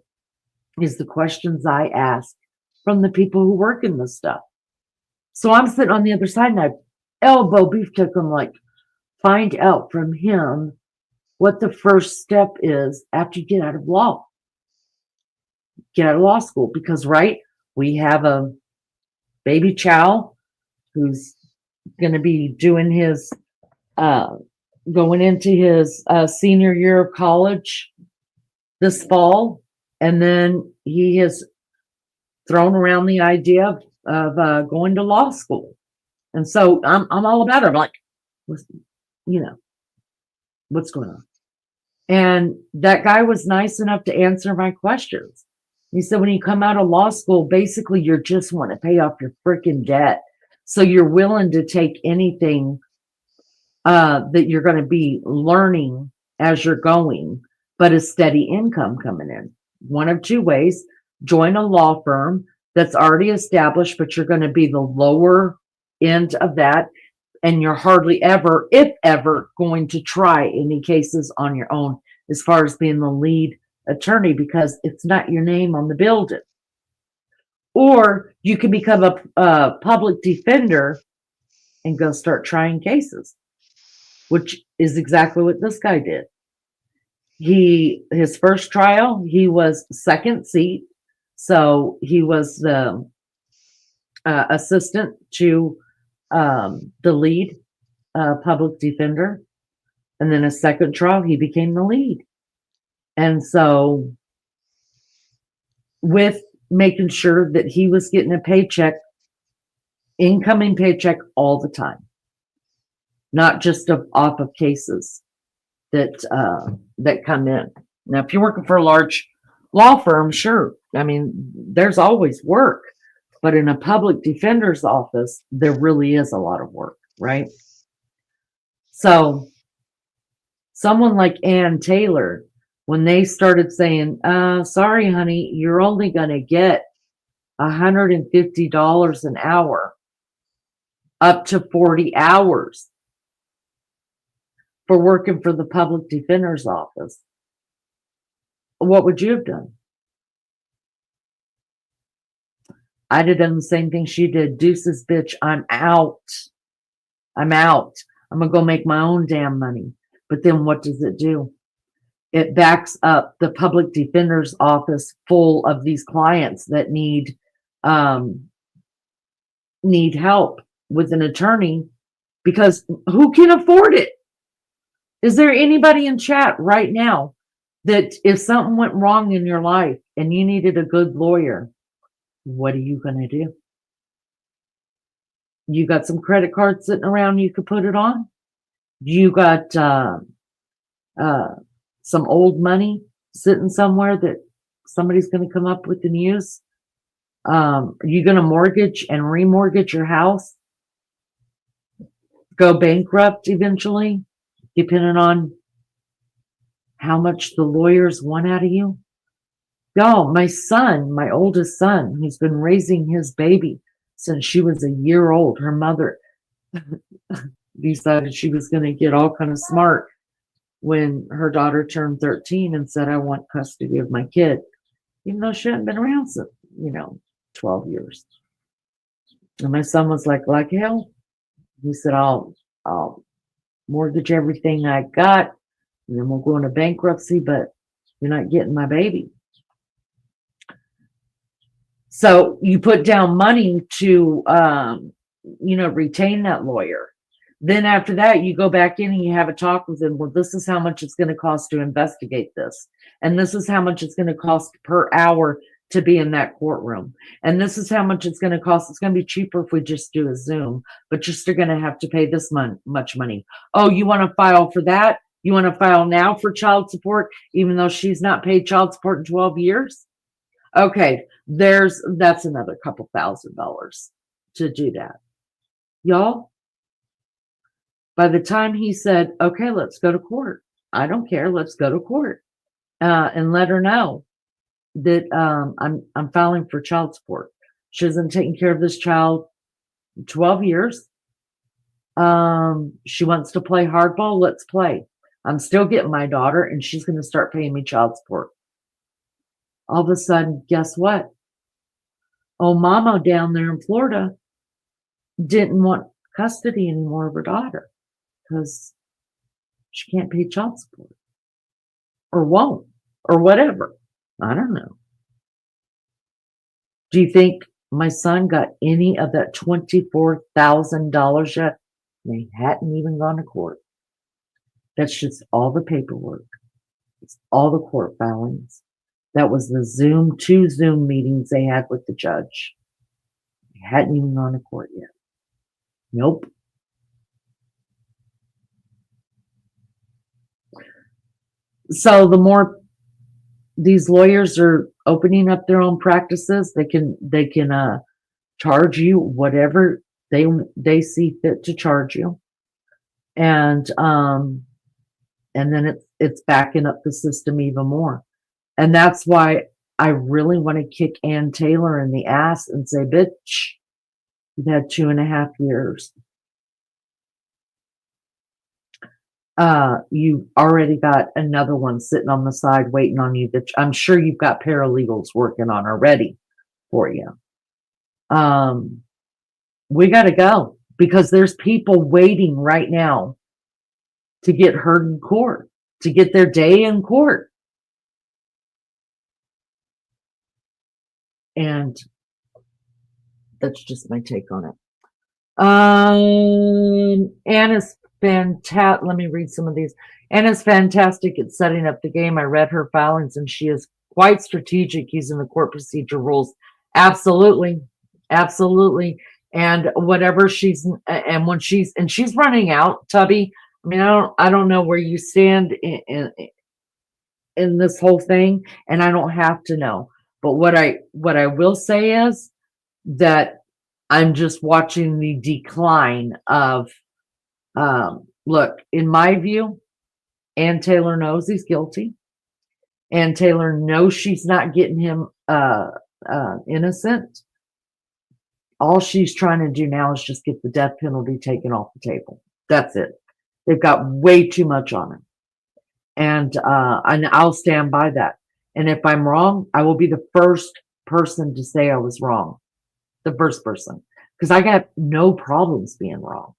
Speaker 4: is the questions I ask from the people who work in this stuff. So I'm sitting on the other side and I elbow beefcake him, like, find out from him what the first step is after you get out of law. Get out of law school, because right, we have a baby Chow who's going to be doing his going into his senior year of college this fall, and then he has thrown around the idea of going to law school, and so I'm all about it. I'm like, you know, what's going on? And that guy was nice enough to answer my questions. He said, when you come out of law school, basically you just want to pay off your freaking debt. So you're willing to take anything that you're going to be learning as you're going, but a steady income coming in. One of two ways: join a law firm that's already established, but you're going to be the lower end of that. And you're hardly ever, if ever, going to try any cases on your own as far as being the lead attorney, because it's not your name on the building. Or you can become a public defender and go start trying cases, which is exactly what this guy did. His first trial, he was second seat. So he was the assistant to the lead public defender. And then a second trial, he became the lead. And so with making sure that he was getting a paycheck, incoming paycheck all the time, not just off of cases that come in. Now, if you're working for a large law firm, sure. I mean, there's always work, but in a public defender's office, there really is a lot of work, right? So someone like Ann Taylor, when they started saying, sorry, honey, you're only going to get $150 an hour, up to 40 hours for working for the public defender's office, what would you have done? I'd have done the same thing she did. Deuces, bitch, I'm out. I'm out. I'm going to go make my own damn money. But then what does it do? It backs up the public defender's office full of these clients that need help with an attorney, because who can afford it? Is there anybody in chat right now that if something went wrong in your life and you needed a good lawyer, what are you going to do? You got some credit cards sitting around you could put it on? You got some old money sitting somewhere that somebody's going to come up with and use? Are you going to mortgage and remortgage your house? Go bankrupt eventually, depending on how much the lawyers want out of you? Y'all, my son, my oldest son, who's been raising his baby since she was a year old, her mother decided she was going to get all kind of smart when her daughter turned 13 and said, I want custody of my kid, even though she hadn't been around since, 12 years. And my son was like hell. He said, I'll mortgage everything I got, and then we'll go into bankruptcy, but you're not getting my baby. So you put down money to, retain that lawyer. Then after that, you go back in and you have a talk with them. Well, this is how much it's going to cost to investigate this. And this is how much it's going to cost per hour to be in that courtroom. And this is how much it's going to cost. It's going to be cheaper if we just do a Zoom, but you're still going to have to pay this much money. Oh, you want to file for that? You want to file now for child support, even though she's not paid child support in 12 years? Okay, that's another couple $1,000 to do that. Y'all, by the time he said, okay, let's go to court. I don't care, let's go to court. And let her know that I'm filing for child support. She hasn't taken care of this child 12 years. She wants to play hardball, let's play. I'm still getting my daughter, and she's going to start paying me child support. All of a sudden, guess what? Oh, mama down there in Florida didn't want custody anymore of her daughter because she can't pay child support or won't or whatever. I don't know. Do you think my son got any of that $24,000 yet? They hadn't even gone to court. That's just all the paperwork. It's all the court filings. That was the two Zoom meetings they had with the judge. They hadn't even gone to court yet. Nope. So the more these lawyers are opening up their own practices, they can charge you whatever they see fit to charge you, and then it's backing up the system even more. And that's why I really want to kick Ann Taylor in the ass and say, bitch, you've had 2.5 years. You've already got another one sitting on the side waiting on you that I'm sure you've got paralegals working on already for you. We got to go because there's people waiting right now to get heard in court, to get their day in court. And that's just my take on it. Anna's fantastic. Let me read some of these. Anna's fantastic at setting up the game. I read her filings and she is quite strategic using the court procedure rules. Absolutely. Absolutely. And whatever she's running out, Tubby. I mean, I don't know where you stand in this whole thing, and I don't have to know. But what I will say is that I'm just watching the decline of, look, in my view, Ann Taylor knows he's guilty. Ann Taylor knows she's not getting him innocent. All she's trying to do now is just get the death penalty taken off the table. That's it. They've got way too much on him. And I'll stand by that. And if I'm wrong, I will be the first person to say I was wrong. The first person. Because I got no problems being wrong.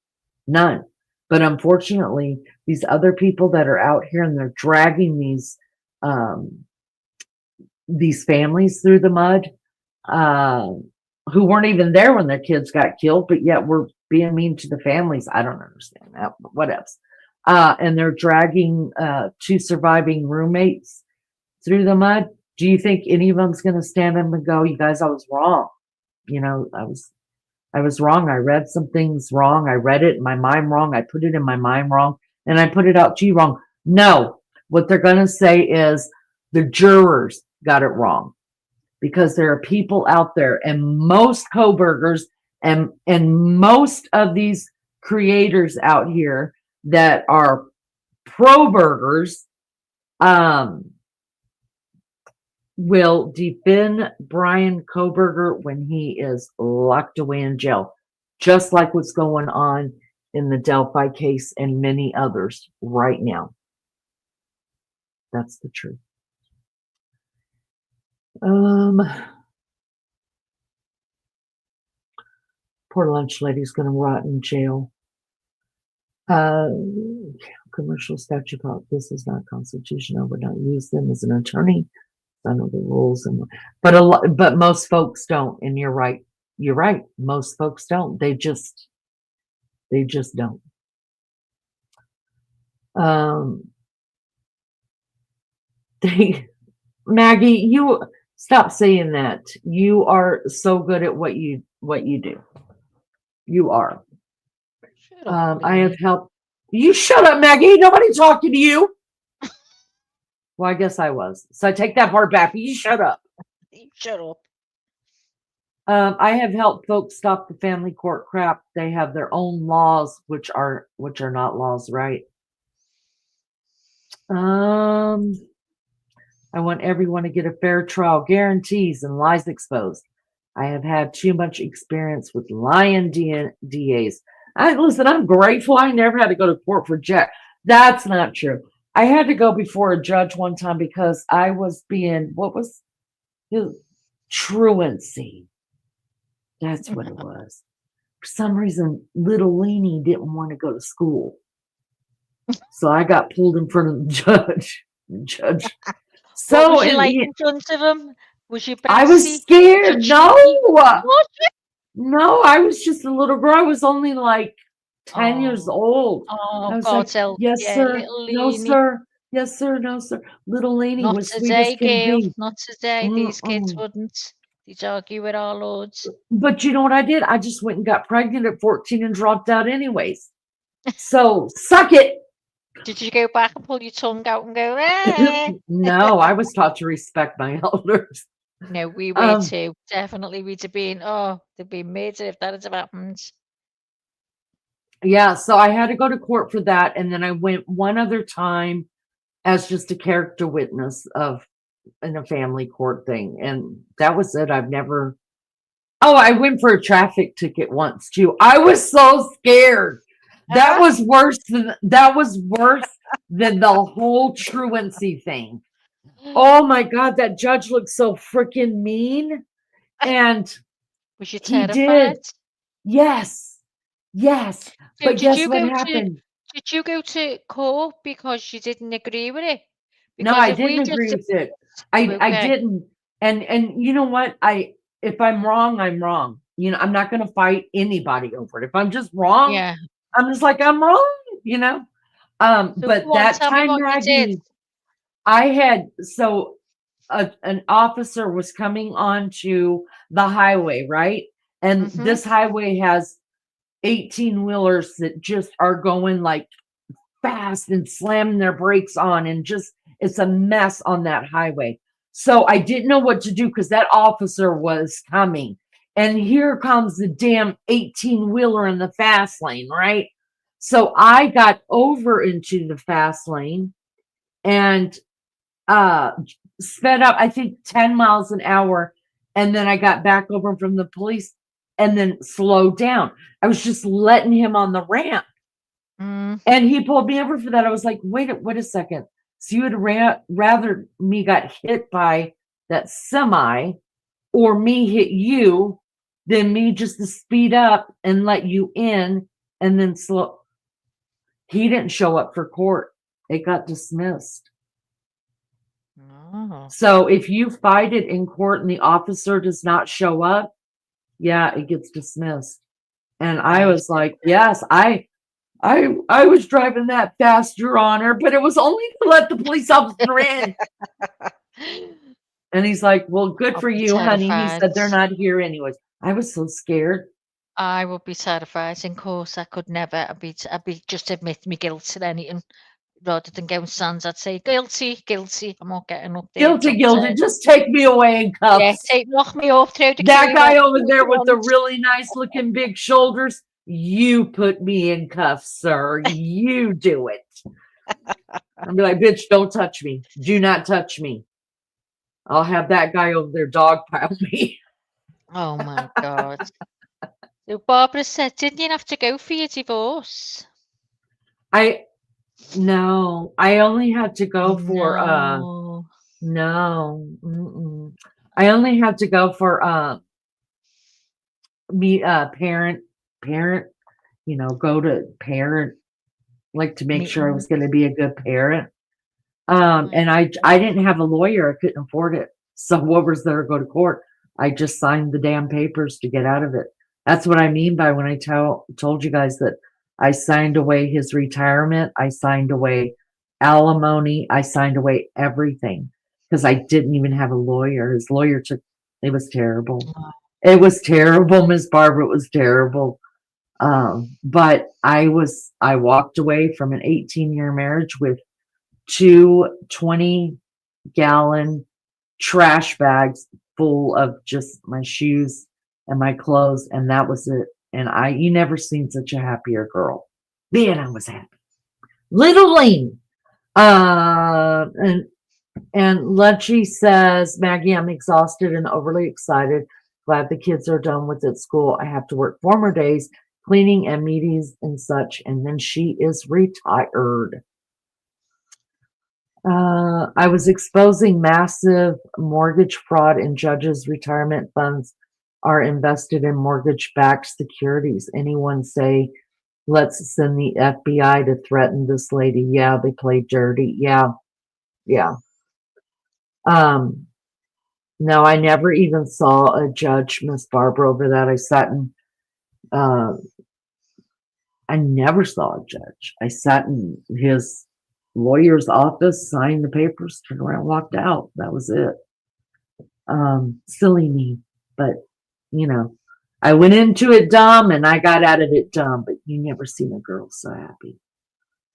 Speaker 4: None. But unfortunately, these other people that are out here and they're dragging these families through the mud, who weren't even there when their kids got killed, but yet we're being mean to the families. I don't understand that. What else? And they're dragging 2 surviving roommates through the mud. Do you think any of them's going to stand up and go, you guys, I was wrong. You know, I was wrong. I read some things wrong. I read it in my mind wrong. I put it in my mind wrong, and I put it out to you wrong. No, what they're going to say is the jurors got it wrong, because there are people out there, and most Kohbergers and most of these creators out here that are pro-burgers will defend Bryan Kohberger when he is locked away in jail, just like what's going on in the Delphi case and many others right now. That's the truth. Poor lunch lady's going to rot in jail. Commercial statute called, this is not constitutional. Would not use them as an attorney. I know the rules, but most folks don't. And you're right. You're right. Most folks don't. They just don't. Maggie, you stop saying that. You are so good at what you do. You are.
Speaker 3: Shut up,
Speaker 4: I have
Speaker 3: Maggie.
Speaker 4: helped. You shut up, Maggie. Nobody talking to you. Well, I guess I was. So I take that part back. You shut up.
Speaker 3: Shut up.
Speaker 4: I have helped folks stop the family court crap. They have their own laws, which are not laws, right? I want everyone to get a fair trial, guarantees, and lies exposed. I have had too much experience with lying DAs. Listen, I'm grateful I never had to go to court for jack. That's not true. I had to go before a judge one time because I was being, what was the truancy? That's what it was. For some reason, little Leanie didn't want to go to school. So I got pulled in front of the judge.
Speaker 3: What was you like in front of him? Was you
Speaker 4: I was
Speaker 3: brassy?
Speaker 4: scared. No.
Speaker 3: Was you?
Speaker 4: No, I was just a little girl. I was only like 10 years old. I
Speaker 3: Oh,
Speaker 4: was
Speaker 3: God
Speaker 4: like,
Speaker 3: help.
Speaker 4: yes,
Speaker 3: Yeah,
Speaker 4: sir.
Speaker 3: little
Speaker 4: No,
Speaker 3: Leanie.
Speaker 4: sir. Yes, sir. No, sir. Little Leanie
Speaker 3: Not
Speaker 4: was sweet as
Speaker 3: today,
Speaker 4: can
Speaker 3: girl.
Speaker 4: be.
Speaker 3: Not today. These kids
Speaker 4: Mm-mm.
Speaker 3: wouldn't. They'd argue with our lords.
Speaker 4: But you know what I did? I just went and got pregnant at 14 and dropped out anyways. So suck it.
Speaker 3: Did you go back and pull your tongue out and go, eh?
Speaker 4: No, I was taught to respect my elders.
Speaker 3: No, we were too. Definitely, we'd have been, they'd be murdered if that had happened.
Speaker 4: Yeah, so I had to go to court for that. And then I went one other time as just a character witness in a family court thing. And that was it. I've never, I went for a traffic ticket once too. I was so scared. That was worse than the whole truancy thing. Oh my God, that judge looked so freaking mean. And
Speaker 3: was you
Speaker 4: he
Speaker 3: terrified?
Speaker 4: did. Yes. Yes.
Speaker 3: So
Speaker 4: but guess what happened?
Speaker 3: Did you go to court because you didn't agree with it?
Speaker 4: No, I didn't agree with it. I didn't. And you know what? If I'm wrong, I'm wrong. You know, I'm not going to fight anybody over it. If I'm just wrong,
Speaker 3: yeah,
Speaker 4: I'm just like, I'm wrong, you know? But that time, Maggie, I had, an officer was coming onto the highway, right? And this highway has 18-wheelers that just are going like fast and slamming their brakes on, and just, it's a mess on that highway. So I didn't know what to do because that officer was coming. And here comes the damn 18-wheeler in the fast lane, right? So I got over into the fast lane and sped up, I think 10 miles an hour. And then I got back over from the police and then slowed down. I was just letting him on the ramp. And he pulled me over for that. I was like, wait a second. So you would rather me got hit by that semi or me hit you than me just to speed up and let you in and then slow. He didn't show up for court. It got dismissed. So if you fight it in court and the officer does not show up, yeah, it gets dismissed. And I was like, yes, I was driving that fast, Your Honor, but it was only to let the police officer in. And he's like, well, good for you, honey. He said they're not here anyways. I was so scared.
Speaker 3: I would be terrified. In course, I could never. I'd be just admit me guilt and anything. Rather than go and stand, I'd say guilty. I'm not getting up there.
Speaker 4: Guilty. Just take me away in cuffs.
Speaker 3: Yeah, knock me off. Throw the
Speaker 4: that guy over there with the really nice looking big shoulders. You put me in cuffs, sir. You do it. I'd be like, bitch, don't touch me. Do not touch me. I'll have that guy over there dogpile me.
Speaker 3: Oh my God. So Barbara said, didn't you have to go for your divorce?
Speaker 4: No, I only had to go for no. I only had to go for parent, go to parent, like to make sure I was going to be a good parent. And I didn't have a lawyer. I couldn't afford it. So what was there to go to court? I just signed the damn papers to get out of it. That's what I mean by when I told you guys that I signed away his retirement. I signed away alimony. I signed away everything because I didn't even have a lawyer. His lawyer it was terrible. It was terrible, Miss Barbara. It was terrible. But I walked away from an 18-year marriage with 2 20-gallon trash bags full of just my shoes and my clothes, and that was it. And you never seen such a happier girl. Man, I was happy. Little Lane. And Lunchy says, Maggie, I'm exhausted and overly excited. Glad the kids are done with at school. I have to work 4 more days, cleaning and meetings and such, and then she is retired. I was exposing massive mortgage fraud, and judges' retirement funds are invested in mortgage-backed securities. Anyone say, let's send the FBI to threaten this lady? Yeah, they play dirty. Yeah. No, I never even saw a judge, Miss Barbara, over that. I never saw a judge. I sat in his lawyer's office, signed the papers, turned around, walked out. That was it. Silly me, but I went into it dumb and I got out of it dumb, but you never seen a girl so happy.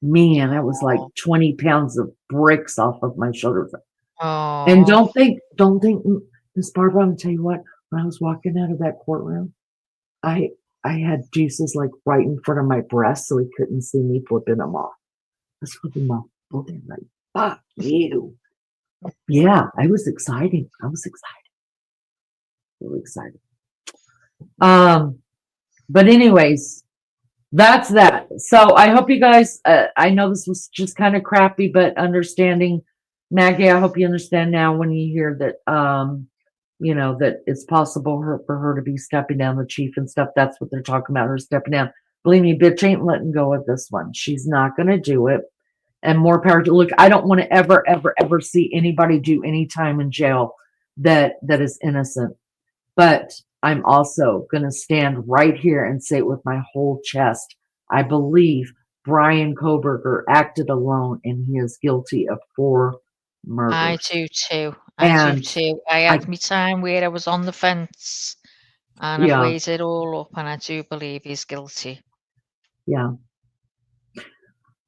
Speaker 4: Man, that was like 20 pounds of bricks off of my shoulders. And don't think, Miss Barbara, I'm gonna tell you what, when I was walking out of that courtroom, I had juices like right in front of my breast so he couldn't see me flipping them off. I was flipping them off, like, fuck you. Yeah, I was excited. Really excited. But anyways, that's that. So I hope you guys, I know this was just kind of crappy, but understanding, Maggie, I hope you understand now when you hear that, that it's possible for her to be stepping down, the chief and stuff. That's what they're talking about, her stepping down. Believe me, bitch ain't letting go of this one. She's not going to do it. And more power to look. I don't want to ever, ever, ever see anybody do any time in jail that is innocent. But I'm also going to stand right here and say it with my whole chest. I believe Bryan Kohberger acted alone and he is guilty of 4 murders.
Speaker 3: I do too. I do too. I had my time where I was on the fence and I've weighed it all up and I do believe he's guilty.
Speaker 4: Yeah.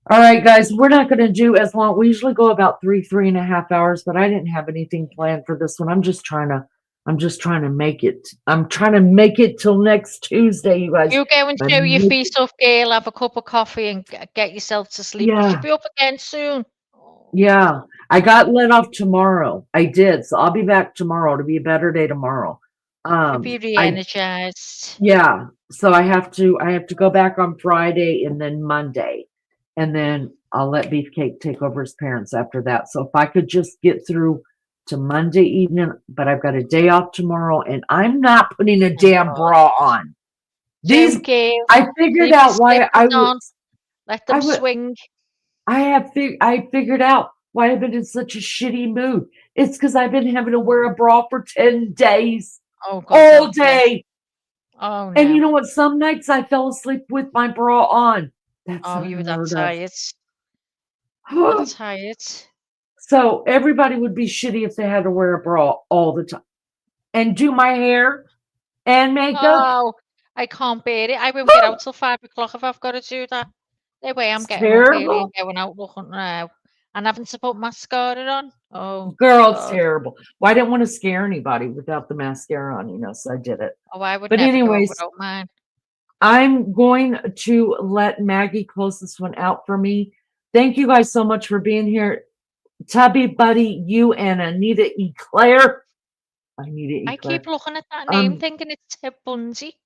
Speaker 4: All right, guys, we're not going to do as long. We usually go about 3.5 hours, but I didn't have anything planned for this one. I'm just trying to make it. I'm trying to make it till next Tuesday, you guys.
Speaker 3: You go and show your feet off, girl. Have a cup of coffee and get yourself to sleep. Yeah. You should be up again soon.
Speaker 4: Yeah, I got let off tomorrow. I did, so I'll be back tomorrow. It'll be a better day tomorrow.
Speaker 3: You'll be re-energized.
Speaker 4: Yeah, so I have to go back on Friday and then Monday, and then I'll let Beefcake take over his parents after that. So if I could just get through to Monday evening, but I've got a day off tomorrow, and I'm not putting a damn bra on. I figured out why I was.
Speaker 3: Let them swing.
Speaker 4: I figured out why I've been in such a shitty mood. It's because I've been having to wear a bra for 10 days.
Speaker 3: Oh, God,
Speaker 4: all day.
Speaker 3: Oh, no.
Speaker 4: And you know what? Some nights I fell asleep with my bra on. That's
Speaker 3: you were that tired. I'm tired.
Speaker 4: So everybody would be shitty if they had to wear a bra all the time and do my hair and makeup.
Speaker 3: Oh, I can't bear it. I won't get out till 5 o'clock if I've got to do that. The way I'm getting up early and going out looking now and having to put mascara on. Oh,
Speaker 4: girl, it's terrible. Well, I didn't want to scare anybody without the mascara on, so I did it.
Speaker 3: Oh, I would.
Speaker 4: But
Speaker 3: never
Speaker 4: anyways,
Speaker 3: go without mine.
Speaker 4: I'm going to let Maggie close this one out for me. Thank you guys so much for being here. Tubby Buddy, you and Anita Eclair.
Speaker 3: I keep looking at that name thinking it's Ted Bundy.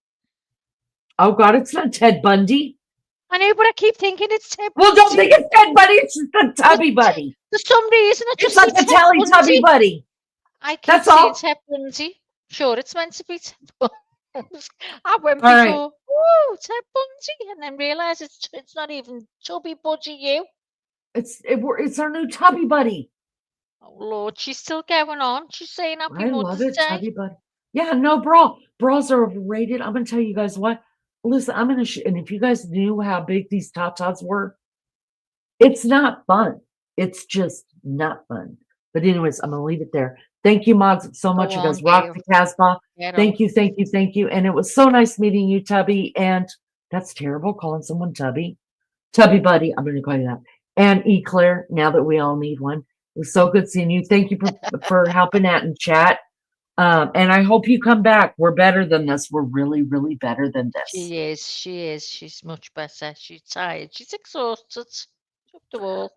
Speaker 4: Oh, God, it's not Ted Bundy.
Speaker 3: I know, but I keep thinking it's Ted Bundy.
Speaker 4: Well, don't think it's Ted Bundy. It's just the Tubby Buddy.
Speaker 3: For some reason,
Speaker 4: it's like the Tubby Buddy.
Speaker 3: I keep saying Ted Bundy. Sure, it's meant to be Ted Bundy. I went before, oh, Ted Bundy, and then realised it's not even Tubby Buddy you.
Speaker 4: It's our new Tubby Buddy.
Speaker 3: Oh, Lord, she's still going on. She's saying Happy Mother's Day.
Speaker 4: Tubby Buddy. Yeah, no, bras are overrated. I'm going to tell you guys what. Listen, I'm going to, and if you guys knew how big these tatas were, it's not fun. It's just not fun. But anyways, I'm going to leave it there. Thank you, mods, so much. You guys rock the Casbah. Thank you. And it was so nice meeting you, Tubby. And that's terrible, calling someone Tubby. Tubby Buddy, I'm going to call you that. And Eclair, now that we all need one. It was so good seeing you. Thank you for helping out in chat. And I hope you come back. We're better than this. We're really, really better than this.
Speaker 3: She is. She is. She's much better. She's tired. She's exhausted. Up the wall.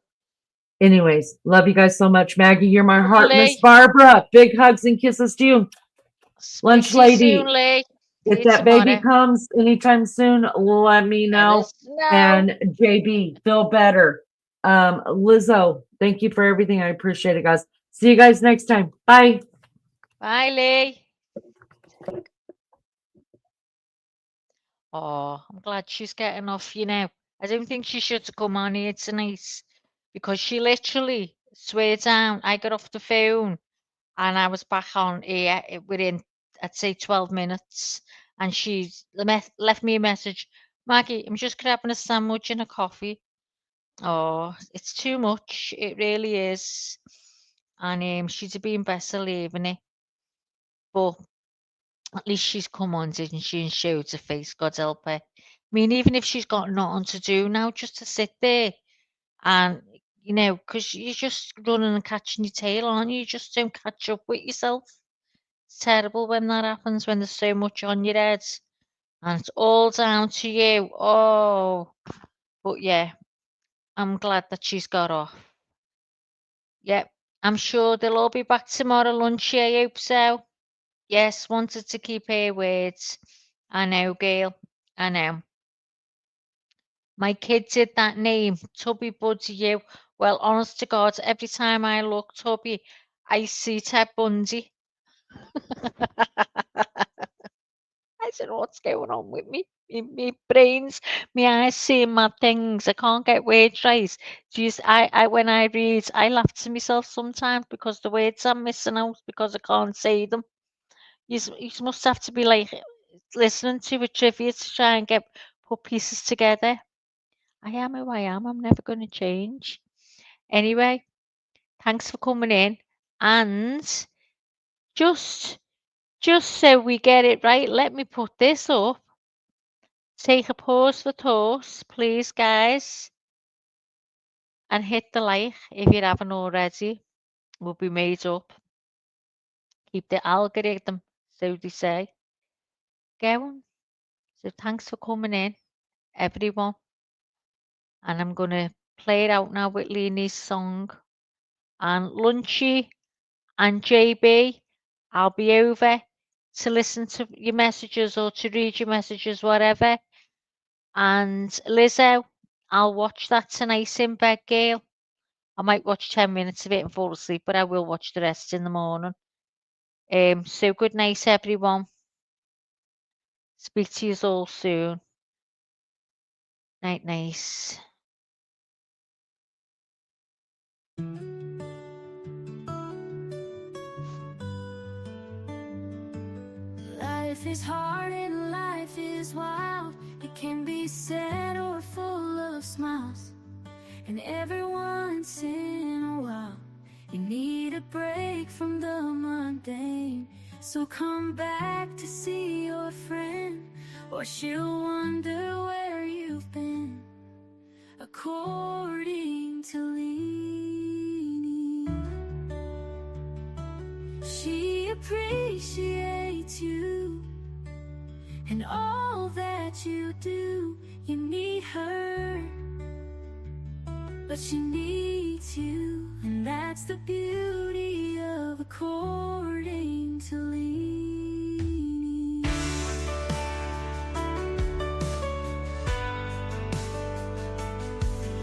Speaker 4: Anyways, love you guys so much. Maggie, you're my heart.
Speaker 3: Lovely.
Speaker 4: Miss Barbara, big hugs and kisses to you.
Speaker 3: Speak
Speaker 4: Lunch
Speaker 3: to you
Speaker 4: lady,
Speaker 3: soon, Lee. See
Speaker 4: if
Speaker 3: you
Speaker 4: that baby
Speaker 3: tomorrow.
Speaker 4: comes anytime soon, let me
Speaker 3: Let
Speaker 4: know.
Speaker 3: us know.
Speaker 4: And JB, feel better. Lizzo, thank you for everything. I appreciate it, guys. See you guys next time. Bye.
Speaker 3: Bye, Lee. Oh, I'm glad she's getting off, you know. I don't think she should have come on here tonight because she literally swear down. I got off the phone and I was back on here within, I'd say, 12 minutes. And she left me a message. Maggie, I'm just grabbing a sandwich and a coffee. Oh, it's too much. It really is. And she'd have been better leaving it. But at least she's come on, didn't she, and showed her face, God help her. I mean, even if she's got nothing to do now, just to sit there and, you know, because you're just running and catching your tail, aren't you? You just don't catch up with yourself. It's terrible when that happens, when there's so much on your head and it's all down to you. Oh, but yeah, I'm glad that she's got off. Yep, I'm sure they'll all be back tomorrow lunchy. I hope so. Yes, wanted to keep her words. I know, Gail. I know. My kid did that name, Tubby Buddy You. Well, honest to God, every time I look, Tubby, I see Ted Bundy. I don't know what's going on with me. My brains, my eyes seeing mad things. I can't get words right. Jeez, when I read, I laugh to myself sometimes because the words I'm missing out because I can't say them. You must have to be like listening to a trivia to try and put pieces together. I am who I am. I'm never going to change. Anyway, thanks for coming in. And just so we get it right, let me put this up. Take a pause for toast, please, guys. And hit the like if you haven't already. We'll be made up. Keep the algorithm, so they say, going. So thanks for coming in, everyone. And I'm going to play it out now with Leanie's song. And Lunchy and JB, I'll be over to listen to your messages or to read your messages, whatever. And Lizzo, I'll watch that tonight in bed, Gail. I might watch 10 minutes of it and fall asleep, but I will watch the rest in the morning. So good night, everyone. Speak to you all soon. Night, nice.
Speaker 2: Life is hard and life is wild. It can be sad or full of smiles. And every once in a while, you need a break from the mundane. So come back to see your friend, or she'll wonder where you've been. According to Leanie, she appreciates you and all that you do. You need her, but she needs you, and that's the beauty of according to Leanie.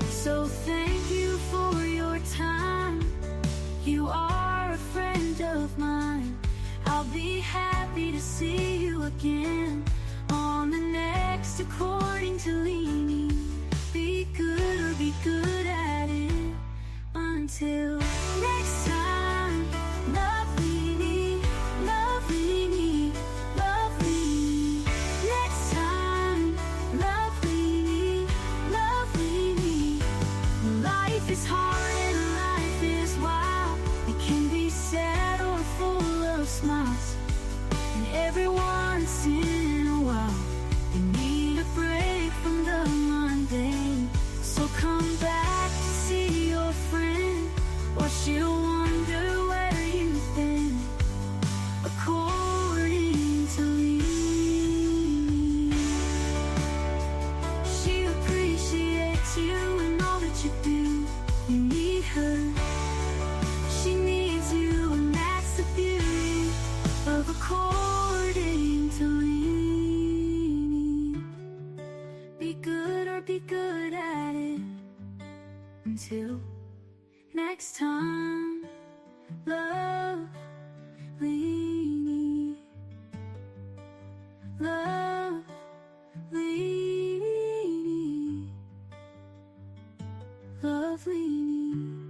Speaker 2: So thank you for your time. You are a friend of mine. I'll be happy to see you again on the next According to Leanie. Be good or be good at it. Until next time, love Leanie, love Leanie, love Leanie. Next time, love Leanie, love Leanie. Life is hard and life is wild. It can be sad or full of smiles. And every once in a while, you need a break from the be good at it. Until next time, lovely, lovely, lovely.